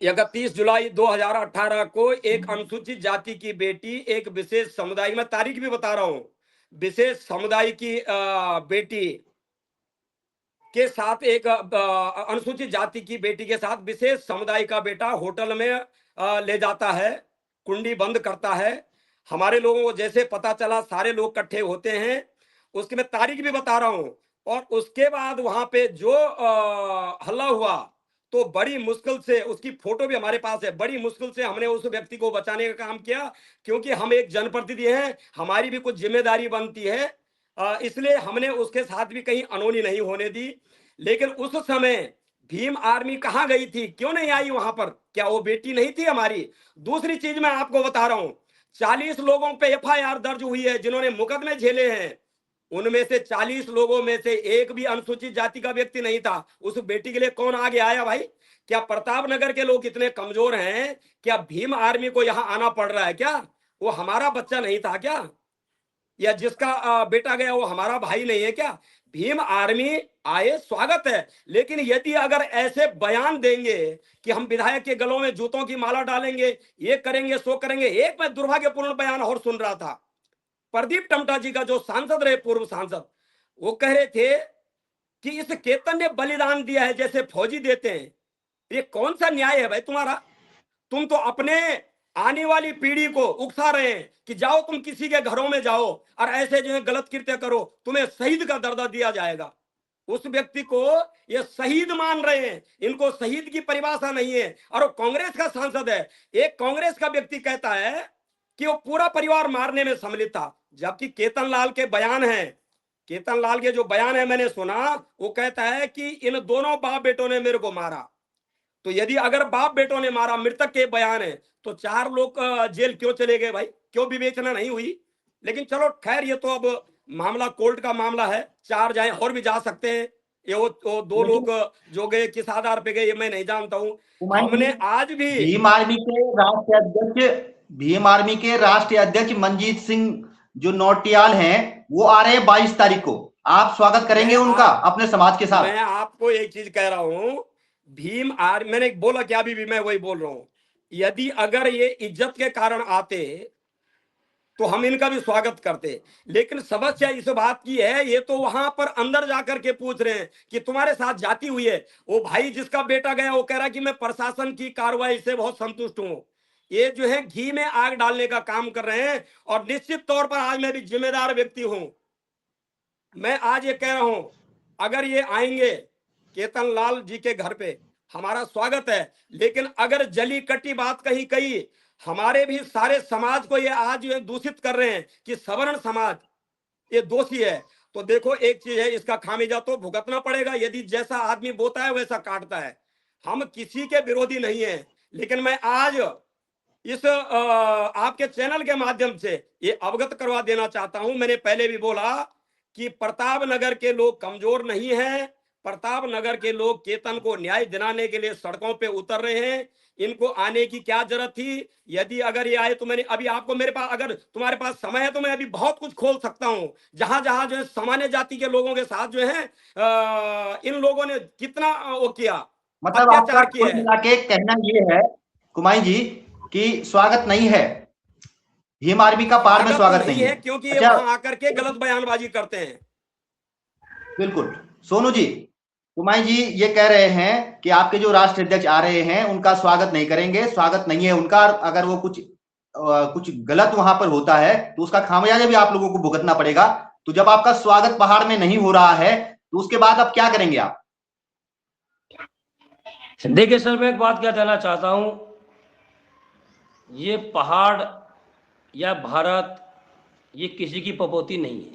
31 जुलाई 2018 को एक अनुसूचित जाति की बेटी, एक विशेष समुदाय, मैं तारीख भी बता रहा हूं, विशेष समुदाय की बेटी के साथ, एक अनुसूचित जाति की बेटी के साथ विशेष समुदाय का बेटा होटल में ले जाता है, कुंडी बंद करता है। हमारे लोगों को जैसे पता चला, सारे लोग इकट्ठे होते हैं, उसकी मैं तारीख भी बता रहा हूं। और उसके बाद वहां पे जो हल्ला हुआ, तो बड़ी मुश्किल से, उसकी फोटो भी हमारे पास है, बड़ी मुश्किल से हमने उस व्यक्ति को बचाने का काम किया, क्योंकि हम एक जनप्रतिनिधि हैं, हमारी भी कुछ जिम्मेदारी बनती है, इसलिए हमने उसके साथ भी कहीं अनहोनी नहीं होने दी। लेकिन उस समय भीम आर्मी कहां गई थी, क्यों नहीं आई वहां पर? क्या वो बेटी नहीं थी हमारी? दूसरी चीज मैं आपको बता रहा हूं, 40 लोगों पे एफआईआर दर्ज हुई है जिन्होंने मुकदमे झेले हैं। उनमें से 40 लोगों में से एक भी अनुसूचित जाति का व्यक्ति नहीं था। उस बेटी के लिए कौन आगे आया भाई? क्या प्रताप नगर के लोग इतने कमजोर हैं? क्या भीम आर्मी को यहां आना पड़ रहा है क्या? वो हमारा बच्चा नहीं था क्या? या जिसका बेटा गया वो हमारा भाई नहीं है क्या? भीम आर्मी आए, स्वागत है, लेकिन यदि अगर ऐसे बयान देंगे कि हम विधायक के गलों में जूतों की माला डालेंगे, ये करेंगे, सो करेंगे। एक मैं दुर्भाग्यपूर्ण बयान और सुन रहा था, प्रदीप टमटा जी का, जो सांसद रहे, पूर्व सांसद, वो कह रहे थे कि इस केतन ने बलिदान दिया है जैसे फौजी देते हैं। ये कौन सा न्याय है भाई तुम्हारा? तुम तो अपने आने वाली पीढ़ी को उकसा रहे हैं कि जाओ तुम किसी के घरों में जाओ और ऐसे जो है गलत कृत्य करो, तुम्हें शहीद का दर्जा दिया जाएगा। उस व्यक्ति को ये शहीद मान रहे हैं, इनको शहीद की परिभाषा नहीं है। और वो कांग्रेस का सांसद है। एक कांग्रेस का व्यक्ति कहता है कि वो पूरा परिवार मारने में सम्मिलित था, जबकि केतन लाल के बयान है, केतन लाल के जो बयान है मैंने सुना, वो कहता है कि इन दोनों बाप बेटों ने मेरे को मारा। तो यदि अगर बाप बेटों ने मारा, मृतक के बयान है, तो 4 लोग जेल क्यों चले गए भाई? क्यों विवेचना नहीं हुई? लेकिन चलो खैर, ये तो अब मामला कोर्ट का मामला है, 4 जाए और भी जा सकते हैं। ये वो 2 लोग जो गए किस आधार पे गए ये मैं नहीं जानता हूं। हमने आज भी भीम आर्मी के राष्ट्रीय अध्यक्ष मनजीत सिंह जो नौटियाल हैं, वो आ रहे हैं 22 तारीख को। आप स्वागत करेंगे उनका अपने समाज के साथ? मैं आपको एक चीज कह रहा हूं, भीम आर्मी, मैंने बोला क्या, अभी भी मैं वही बोल रहा हूं, यदि अगर ये इज्जत के कारण आते तो हम इनका भी स्वागत करते। लेकिन समस्या इस बात की है, ये तो वहां पर अंदर जाकर के पूछ रहे हैं कि तुम्हारे साथ जाति हुई है। वो भाई जिसका बेटा गया वो कह रहा है कि मैं प्रशासन की कार्रवाई से बहुत संतुष्ट हूं। ये जो है घी में आग डालने का काम कर रहे हैं। और निश्चित तौर पर आज मैं भी जिम्मेदार व्यक्ति हूं। मैं आज ये कह रहा हूं, अगर ये आएंगे केतन लाल जी के घर पे, हमारा स्वागत है। लेकिन अगर जली कटी बात कही कही, हमारे भी सारे समाज को ये आज ये दूषित कर रहे हैं कि सवर्ण समाज ये दोषी है, तो देखो एक चीज है, इसका खामियाजा तो भुगतना पड़ेगा। यदि जैसा आदमी बोता है वैसा काटता है। हम किसी के विरोधी नहीं है, लेकिन मैं आज इस आपके चैनल के माध्यम से ये अवगत करवा देना चाहता हूं। मैंने पहले भी बोला कि प्रताप नगर के लोग कमजोर नहीं हैं। प्रताप नगर के लोग केतन को न्याय दिलाने के लिए सड़कों पे उतर रहे हैं। इनको आने की क्या जरूरत थी? यदि अगर ये आए तो मैंने अभी आपको, मेरे पास अगर तुम्हारे पास समय है तो मैं अभी बहुत कुछ खोल सकता हूं, जहां जहां जो है सामान्य जाति के लोगों के साथ जो है इन लोगों ने कितना वो किया, मतलब आपका कुल मिला के कहना ये है कुमाई जी कि स्वागत नहीं है, भीम आर्मी का पार में स्वागत नहीं है, क्योंकि ये वहां आकर के गलत बयानबाजी करते हैं। बिल्कुल। सोनू जी, कुमाई जी ये कह रहे हैं कि आपके जो राष्ट्रीय अध्यक्ष आ रहे हैं उनका स्वागत नहीं करेंगे, स्वागत नहीं है उनका। अगर वो कुछ गलत वहां पर होता है तो उसका खामियाजा भी आप लोगों को भुगतना पड़ेगा। तो जब आपका स्वागत पहाड़ में नहीं हो रहा है तो उसके बाद अब क्या करेंगे आप? देखिए सर, मैं एक बात क्या कहना चाहता हूं, ये पहाड़ या भारत ये किसी की पपोती नहीं है।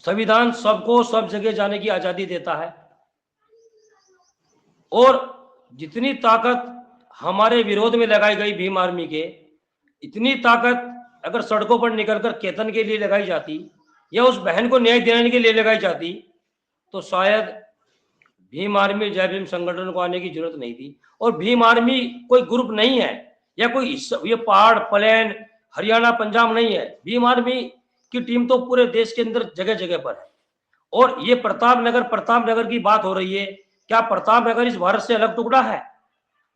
संविधान सबको सब जगह जाने की आजादी देता है, और जितनी ताकत हमारे विरोध में लगाई गई भीम आर्मी के, इतनी ताकत अगर सड़कों पर निकलकर केतन के लिए लगाई जाती या उस बहन को न्याय दिलाने के लिए लगाई जाती तो शायद भीम आर्मी जय भीम संगठन को आने की जरूरत नहीं थी। और भीम आर्मी कोई ग्रुप नहीं है या कोई ये पहाड़ प्लेन हरियाणा पंजाब नहीं है। भीम आर्मी की टीम तो पूरे देश के अंदर जगह जगह पर है। और ये प्रताप नगर की बात हो रही है, क्या प्रताप नगर इस भारत से अलग टुकड़ा है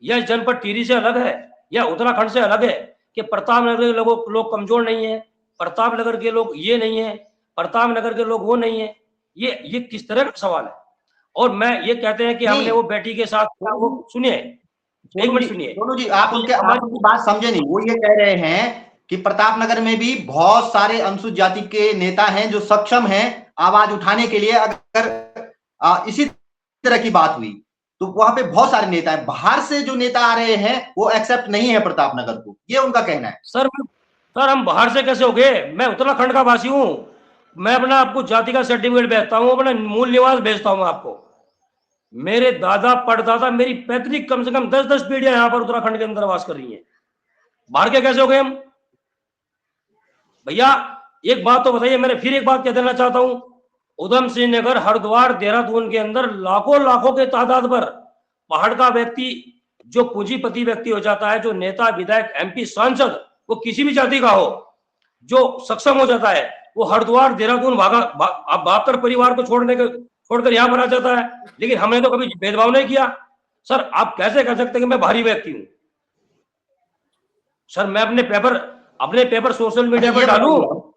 या इस जनपद टिहरी से अलग है या उत्तराखंड से अलग है? कि प्रताप नगर के लोग कमजोर नहीं है, प्रताप नगर के लोग ये नहीं है, प्रताप नगर के लोग वो नहीं है? ये किस तरह का सवाल है? और मैं ये कहते हैं कि हमने वो बेटी के साथ, वो सुनिए, एक मिनट सुनिए। सोनू जी, आप उनकी बात समझे नहीं। वो ये कह रहे हैं कि प्रतापनगर में भी बहुत सारे अनुसूचित जाति के नेता हैं जो सक्षम हैं आवाज उठाने के लिए। अगर इसी तरह की बात हुई तो वहां पे बहुत सारे नेता हैं, बाहर से जो नेता आ रहे हैं वो एक्सेप्ट नहीं है प्रतापनगर को, ये उनका कहना है। सर हम बाहर से कैसे हो गए? मैं उत्तराखंड का वासी हूँ, मैं अपना आपको जाति का सर्टिफिकेट भेजता हूँ, अपना मूल निवास भेजता हूँ आपको। मेरे दादा परदादा, मेरी पैतृक कम से कम 10-10 पीढ़ियां यहाँ पर उत्तराखंड के अंदर वास कर रही हैं। बाहर के कैसे हो गए हम? भैया एक बात तो बताइए, मैंने फिर एक बात कह देना चाहता हूं, उधम सिंह नगर, हरिद्वार, देहरादून के अंदर लाखों के तादाद पर पहाड़ का व्यक्ति जो पूंजीपति व्यक्ति हो जाता है, जो नेता, विधायक, एमपी, सांसद, वो किसी भी जाति का हो, जो सक्षम हो जाता है, वो हरिद्वार, देहरादून, 72 परिवार को छोड़कर यहाँ पर आ जाता है। लेकिन हमने तो कभी भेदभाव नहीं किया। सर आप कैसे कह सकते हैं कि मैं बाहरी व्यक्ति हूं? सर मैं अपने पेपर सोशल मीडिया पर डालूं?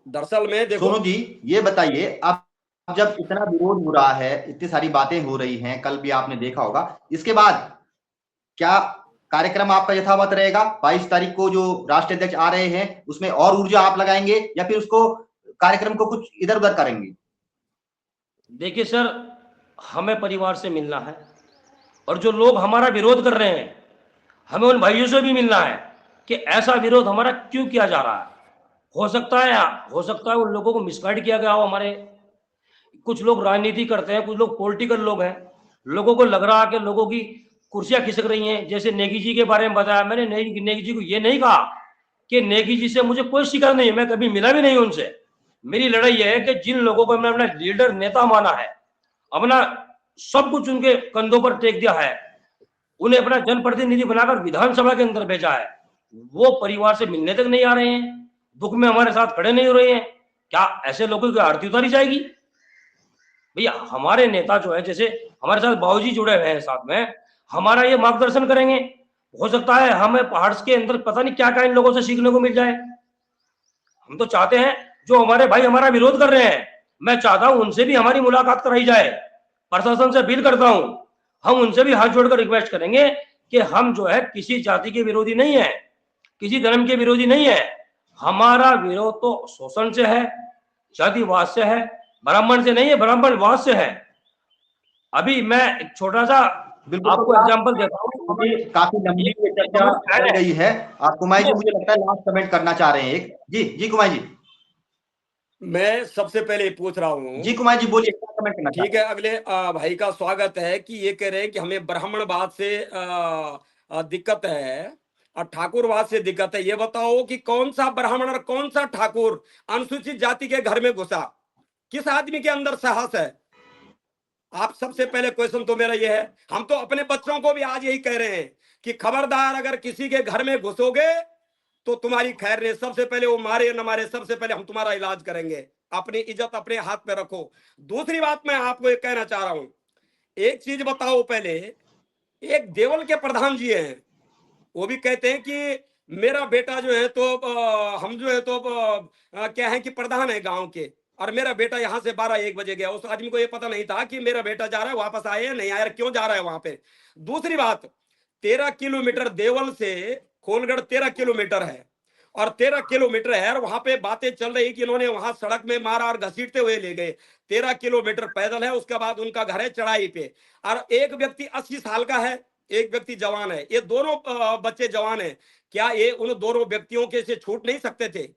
दरअसल में देखो सोनू जी ये बताइए, आप जब इतना विरोध हो रहा है, इतनी सारी बातें हो रही हैं, कल भी आपने देखा होगा, इसके बाद क्या कार्यक्रम आपका यथावत रहेगा? 22 तारीख को जो राष्ट्रीय अध्यक्ष आ रहे हैं उसमें और ऊर्जा आप लगाएंगे या फिर उसको कार्यक्रम को कुछ इधर उधर करेंगे? देखिए सर, हमें परिवार से मिलना है, और जो लोग हमारा विरोध कर रहे हैं, हमें उन भाइयों से भी मिलना है कि ऐसा विरोध हमारा क्यों किया जा रहा है। हो सकता है उन लोगों को मिसगाइड किया गया हो। हमारे कुछ लोग राजनीति करते हैं, कुछ लोग पॉलिटिकल लोग हैं, लोगों को लग रहा है कि लोगों की कुर्सियां खिसक रही हैं। जैसे नेगी जी के बारे में बताया, मैंने नेगी जी को ये नहीं कहा कि नेगी जी से मुझे कोई शिकायत नहीं है, मैं कभी मिला भी नहीं उनसे। मेरी लड़ाई यह है कि जिन लोगों को मैंने अपना लीडर, नेता माना है, अपना सब कुछ उनके कंधों पर टेक दिया है, उन्हें अपना जनप्रतिनिधि बनाकर विधानसभा के अंदर भेजा है, वो परिवार से मिलने तक नहीं आ रहे हैं, दुख में हमारे साथ खड़े नहीं हो रहे हैं। क्या ऐसे लोगों की आरती उतारी जाएगी? भैया हमारे नेता जो है, जैसे हमारे साथ बाबूजी जुड़े हुए हैं साथ में, हमारा ये मार्गदर्शन करेंगे। हो सकता है हमें पहाड़ के अंदर पता नहीं क्या क्या इन लोगों से सीखने को मिल जाए। हम तो चाहते हैं जो हमारे भाई हमारा विरोध कर रहे हैं, मैं चाहता हूं उनसे भी हमारी मुलाकात कराई जाए। प्रशासन से अपील करता हूं, हम उनसे भी हाथ जोड़कर रिक्वेस्ट करेंगे कि हम जो है किसी जाति के विरोधी नहीं है, किसी धर्म के विरोधी नहीं है। हमारा विरोध तो शोषण से है, जातिवाद से है, ब्राह्मण से नहीं है, ब्राह्मणवाद से है। अभी मैं एक छोटा सा आपको एग्जांपल देता हूँ। काफी लंबी चर्चा चल गई है। कुमार जी मुझे लगता है लास्ट कमेंट करना चाह रहे हैं एक। जी कुमार जी। मैं सबसे पहले पूछ रहा हूँ। जी कुमार जी बोलिए, क्या कमेंट करना? ठीक है, अगले भाई का स्वागत है कि ये कह रहे हैं कि हमें ब्राह्मणवाद से दिक्कत है और ठाकुरवाद से दिक्कत है। ये बताओ कि कौन सा ब्राह्मण और कौन सा ठाकुर अनुसूचित जाति के घर में घुसा? किस आदमी के अंदर साहस है? आप सबसे पहले क्वेश्चन तो मेरा ये है। हम तो अपने बच्चों को भी आज यही कह रहे हैं कि खबरदार, अगर किसी के घर में घुसोगे तो तुम्हारी खैर नहीं। सबसे पहले वो मारे न मारे, सबसे पहले हम तुम्हारा इलाज करेंगे। अपनी इज्जत अपने हाथ में रखो। दूसरी बात मैं आपको एक कहना चाह रहा हूं, एक चीज बताओ। पहले एक देवल के प्रधान जी हैं, वो भी कहते हैं कि मेरा बेटा जो है तो हम जो है तो क्या है कि प्रधान है गांव के, और मेरा बेटा यहां से 12-1 बजे गया। उस आदमी को ये पता नहीं था कि मेरा बेटा जा रहा है, वापस आया नहीं आया, क्यों जा रहा है वहां पे। दूसरी बात, 13 किलोमीटर देवल से खोलगढ़ 13 किलोमीटर है, और 13 किलोमीटर है, और वहां पे बातें चल रही कि इन्होंने वहां सड़क में मारा और घसीटते हुए ले गए। 13 किलोमीटर पैदल है, उसके बाद उनका घर है चढ़ाई पे, और एक व्यक्ति 80 साल का है, एक व्यक्ति जवान है। ये दोनों बच्चे जवान है। क्या ये उन दोनों व्यक्तियों के से छूट नहीं सकते थे?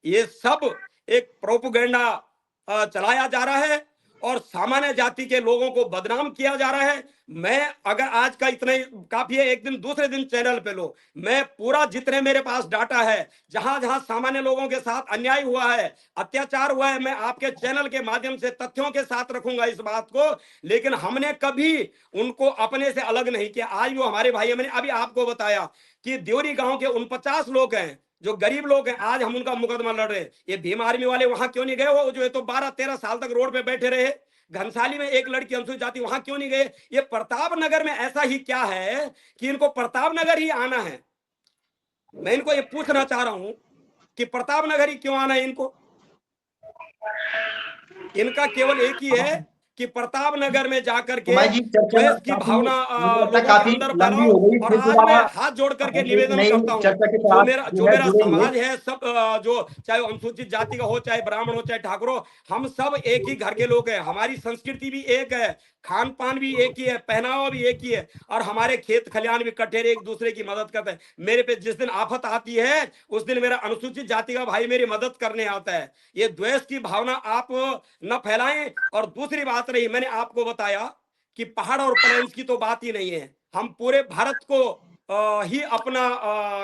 ये सब एक प्रोपेगेंडा चलाया जा रहा है और सामान्य जाति के लोगों को बदनाम किया जा रहा है। मैं अगर आज का इतना ही काफी है, एक दिन दूसरे दिन चैनल पे लो, मैं पूरा जितने मेरे पास डाटा है, जहां जहां सामान्य लोगों के साथ अन्याय हुआ है, अत्याचार हुआ है, मैं आपके चैनल के माध्यम से तथ्यों के साथ रखूंगा इस बात को। लेकिन हमने कभी उनको अपने से अलग नहीं किया। आज वो हमारे भाई, मैंने अभी आपको बताया कि देवरी गांव के 49 लोग हैं जो गरीब लोग हैं, आज हम उनका मुकदमा लड़ रहे हैं। ये भीम आर्मी वाले वहां क्यों नहीं गए? वो जो है तो 12-13 साल तक रोड पे बैठे रहे। घनसाली में एक लड़की अनुसूचित जाति, वहां क्यों नहीं गए? ये प्रतापनगर में ऐसा ही क्या है कि इनको प्रतापनगर ही आना है? मैं इनको ये पूछना चाह रहा हूं कि प्रतापनगर ही क्यों आना है इनको? इनका केवल एक ही है कि प्रताप नगर में जाकर के कुमार जी चर्चा द्वेष की भावना लोगों के काफी अंदर लंबी हो फैलाओ। गई, और फिर आज दोबारा मैं हाथ जोड़ करके हम एक निवेदन नई करता हूं, चर्चा के जो साथ मेरा जो है जुड़ेंगे। समाज है, सब जो चाहे वो अनुसूचित जाति का हो, चाहे ब्राह्मण हो, चाहे ठाकुर हो, हम सब एक ही घर के लोग हैं। हमारी संस्कृति भी एक है, खान पान भी एक ही है, पहनावा भी एक ही है, और हमारे खेत खलियान भी कठेरे, एक दूसरे की मदद करते हैं। मेरे पे जिस दिन आफत आती है उस दिन मेरा अनुसूचित जाति का भाई मेरी मदद करने आता है। ये द्वेष की भावना आप न फैलाएं। और दूसरी बात रही, मैंने आपको बताया कि पहाड़ और प्लेन्स की तो बात ही नहीं है, हम पूरे भारत को ही अपना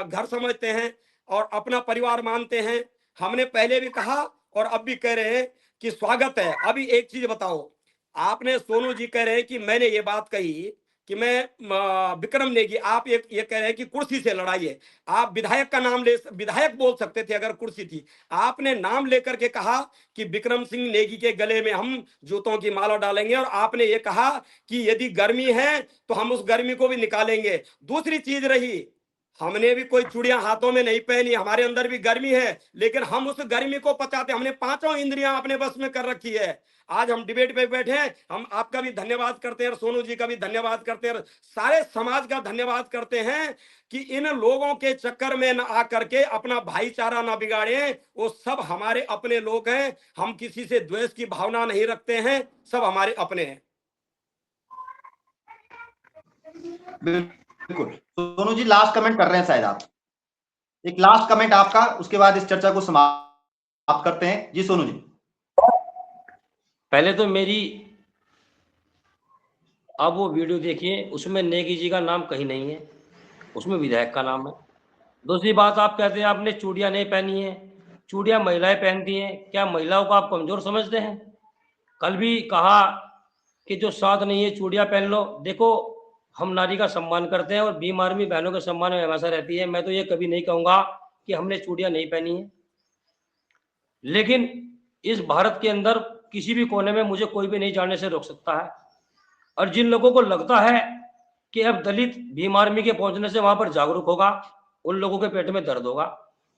घर समझते हैं और अपना परिवार मानते हैं। हमने पहले भी कहा और अब भी कह रहे हैं कि स्वागत है। अभी एक चीज बताओ, आपने सोनू जी कह रहे हैं कि मैंने ये बात कही कि मैं विक्रम नेगी, आप ये कह रहे हैं कि कुर्सी से लड़ाई है। आप विधायक का नाम विधायक बोल सकते थे अगर कुर्सी थी। आपने नाम लेकर के कहा कि विक्रम सिंह नेगी के गले में हम जूतों की माला डालेंगे, और आपने ये कहा कि यदि गर्मी है तो हम उस गर्मी को भी निकालेंगे। दूसरी चीज रही, हमने भी कोई चूड़ियां हाथों में नहीं पहनी, हमारे अंदर भी गर्मी है, लेकिन हम उस गर्मी को पचाते, हमने पांचों इंद्रियां अपने बस में कर रखी है। आज हम डिबेट पे बैठे हैं, हम आपका भी धन्यवाद करते हैं, सोनू जी का भी धन्यवाद करते हैं, सारे समाज का धन्यवाद करते हैं कि इन लोगों के चक्कर में न आकर के अपना भाईचारा ना बिगाड़े। वो सब हमारे अपने लोग हैं, हम किसी से द्वेष की भावना नहीं रखते हैं, सब हमारे अपने हैं। बिल्कुल, सोनू जी लास्ट कमेंट कर रहे हैं शायद आप, एक लास्ट कमेंट आपका, उसके बाद इस चर्चा को समाप्त करते हैं। जी सोनू जी। पहले तो मेरी अब वो वीडियो देखिए, उसमें नेगी जी का नाम कहीं नहीं है, उसमें विधायक का नाम है। दूसरी बात, आप कहते हैं आपने चूड़ियां नहीं पहनी है, चूड़ियां महिलाएं पहनती हैं, क्या महिलाओं को आप कमजोर समझते हैं? कल भी कहा कि जो साथ नहीं है चूड़ियां पहन लो। देखो, हम नारी का सम्मान करते हैं और भीम आर्मी बहनों के सम्मान में हमेशा रहती है। मैं तो ये कभी नहीं कहूंगा कि हमने चूड़ियां नहीं पहनी है, लेकिन इस भारत के अंदर किसी भी कोने में मुझे कोई भी नहीं जाने से रोक सकता है। और जिन लोगों को लगता है कि अब दलित भीम आर्मी के पहुंचने से वहां पर जागरूक होगा, उन लोगों के पेट में दर्द होगा।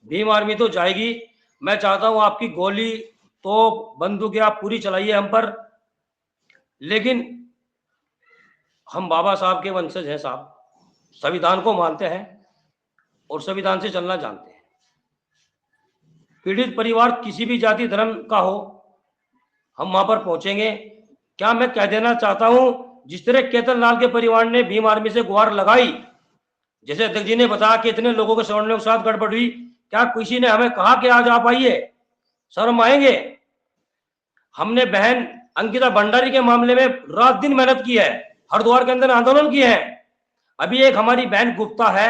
भीम आर्मी तो जाएगी। मैं चाहता हूं आपकी गोली, तोप, बंदूक आप पूरी चलाइए हम पर, लेकिन हम बाबा साहब के वंशज हैं साहब, संविधान को मानते हैं और संविधान से चलना जानते हैं। पीड़ित परिवार किसी भी जाति धर्म का हो, हम वहां पर पहुंचेंगे। क्या मैं कह देना चाहता हूं, जिस तरह केतन लाल के परिवार ने भीम आर्मी से गुहार लगाई, जैसे अध्यक्ष जी ने बताया कि इतने लोगों के सवर्णों के साथ गड़बड़ हुई, क्या किसी ने हमें कहा कि आज आप आइए? शर्म आएंगे। हमने बहन अंकिता भंडारी के मामले में रात दिन मेहनत की है, हरिद्वार के अंदर आंदोलन किए हैं। अभी एक हमारी बहन गुप्ता है,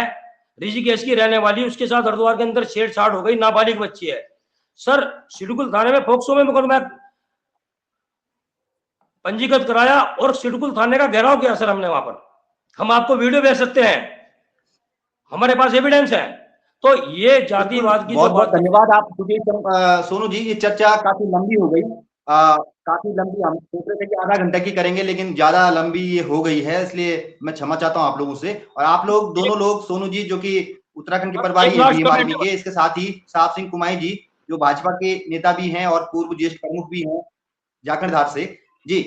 ऋषिकेश की रहने वाली, उसके साथ हरिद्वार के अंदर छेड़छाड़ हो गई, नाबालिग बच्ची है। सर, सिडकुल थाने में फोक्सो में मुकदमा पंजीकृत कराया और सिडकुल थाने का घेराव किया सर हमने वहां पर। हम आपको वीडियो भेज सकते हैं, हमारे पास एविडेंस है। तो ये जातिवाद की बहुत बहुत धन्यवाद आप, क्योंकि सोनू जी ये चर्चा काफी लंबी हो गई, काफी लंबी। हम सोच रहे थे कि आधा घंटा की करेंगे, लेकिन ज्यादा लंबी ये हो गई है, इसलिए मैं क्षमा चाहता हूं आप लोगों से। और आप लोग दोनों लोग, सोनू जी जो कि उत्तराखंड के प्रभारी हैं भीम आर्मी के, इसके साथ ही साहब सिंह कुमाई जी जो भाजपा के नेता भी हैं और पूर्व ज्येष्ठ प्रमुख भी हैं जाखड़धार से। जी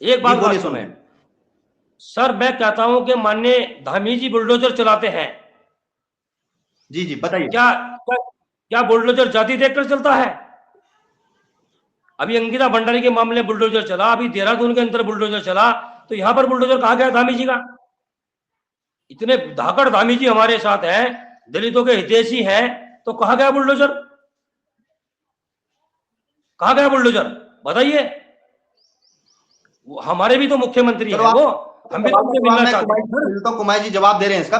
एक बात बोलिए सोनू। सर, मैं कहता हूं कि माननीय धामी जी बुलडोजर चलाते हैं। जी जी बताइए। क्या बुलडोजर जाति देखकर चलता है? अभी अंकिता भंडारी के मामले बुलडोजर चला, अभी देहरादून के अंदर बुलडोजर चला, तो यहां पर बुलडोजर कहां गया धामी जी का? इतने धाकड़ धामी जी हमारे साथ हैं, दलितों के हितैषी हैं, तो कहां गया बुलडोजर? कहां गया बुलडोजर बताइए? हमारे भी तो मुख्यमंत्री हैं वो, हम भी तो उनसे मिलना चाहते हैं। कुमाई जी जवाब दे रहे हैं इसका।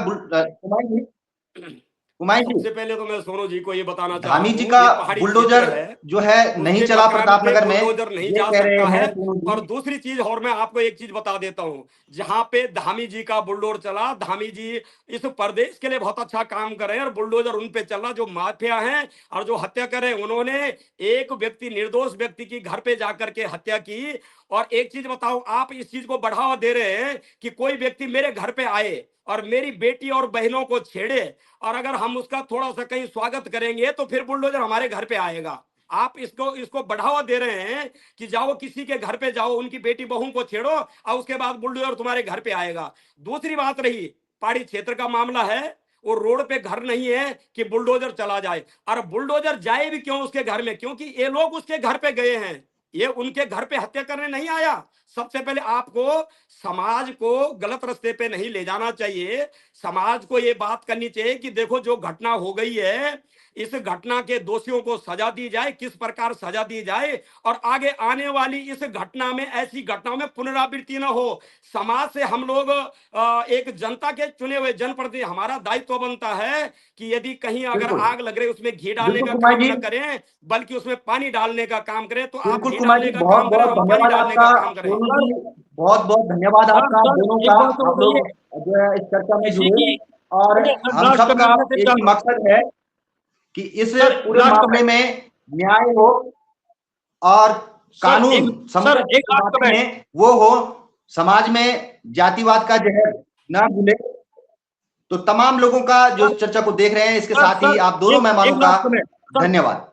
कुमाई जी, सबसे पहले तो मैं सोनू जी को ये बताना चाहता धामी हूं, जी का बुलडोजर है, जो है नहीं चला प्रतापनगर में, बुलडोजर नहीं जा सकता है। और दूसरी चीज, और मैं आपको एक चीज बता देता हूं, जहां पे धामी जी का बुलडोजर चला, धामी जी इस प्रदेश के लिए बहुत अच्छा काम कर रहे हैं और बुलडोजर उन पे चला जो माफिया हैं और जो हत्या कर रहे हैं। उन्होंने एक व्यक्ति, निर्दोष व्यक्ति की घर पे जाकर के हत्या की। और एक चीज बताओ, आप इस चीज को बढ़ावा दे रहे हैं कि कोई व्यक्ति मेरे घर पे आए और मेरी बेटी और बहनों को छेड़े, और अगर हम उसका थोड़ा सा कहीं स्वागत करेंगे तो फिर बुलडोजर हमारे घर पे आएगा। आप इसको बढ़ावा दे रहे हैं कि जाओ किसी के घर पे जाओ, उनकी बेटी बहू को छेड़ो और उसके बाद बुलडोजर तुम्हारे घर पे आएगा। दूसरी बात रही पहाड़ी क्षेत्र का मामला है, वो रोड पे घर नहीं है कि बुलडोजर चला जाए। और बुलडोजर जाए भी क्यों उसके घर में? क्योंकि ये लोग उसके घर पे गए हैं, ये उनके घर पे हत्या करने नहीं आया। सबसे पहले आपको समाज को गलत रास्ते पे नहीं ले जाना चाहिए। समाज को ये बात करनी चाहिए कि देखो जो घटना हो गई है, इस घटना के दोषियों को सजा दी जाए, किस प्रकार सजा दी जाए, और आगे आने वाली इस घटना में, ऐसी घटनाओं में पुनरावृत्ति न हो। समाज से हम लोग एक जनता के चुने हुए जनप्रतिनिधि, हमारा दायित्व बनता है कि यदि कहीं अगर बिल्कुल आग लग रही उसमें घी डालने बिल्कुल का कुमार काम जी, न करें, बल्कि उसमें पानी डालने का काम करें। तो आप बिल्कुल घी कुमार डालने जी, का बहुत काम करें, बहुत हम पानी धन्यवाद डालने आपका। का काम करें। सोनू जी, बहुत बहुत धन्यवाद सर आपका सर दोनों एक का, बात और आप लोग बताइए, जो है इस चर्चा में किसी जुड़े। की और हम लास्ट में सबका आपसे एक ही मकसद है कि इस सर पूरे लास्ट मामले कमेंट, में न्याय हो और सर कानून एक सर संकट एक की लास्ट बातें कमेंट, हैं वो हो, समाज में जातिवाद का जहर ना घुले। तो तमाम लोगों का जो सर इस चर्चा को देख रहे हैं, इसके सर साथ ही सर आप दोनों एक मेहमानों एक का लास्ट कमेंट सर धन्यवाद।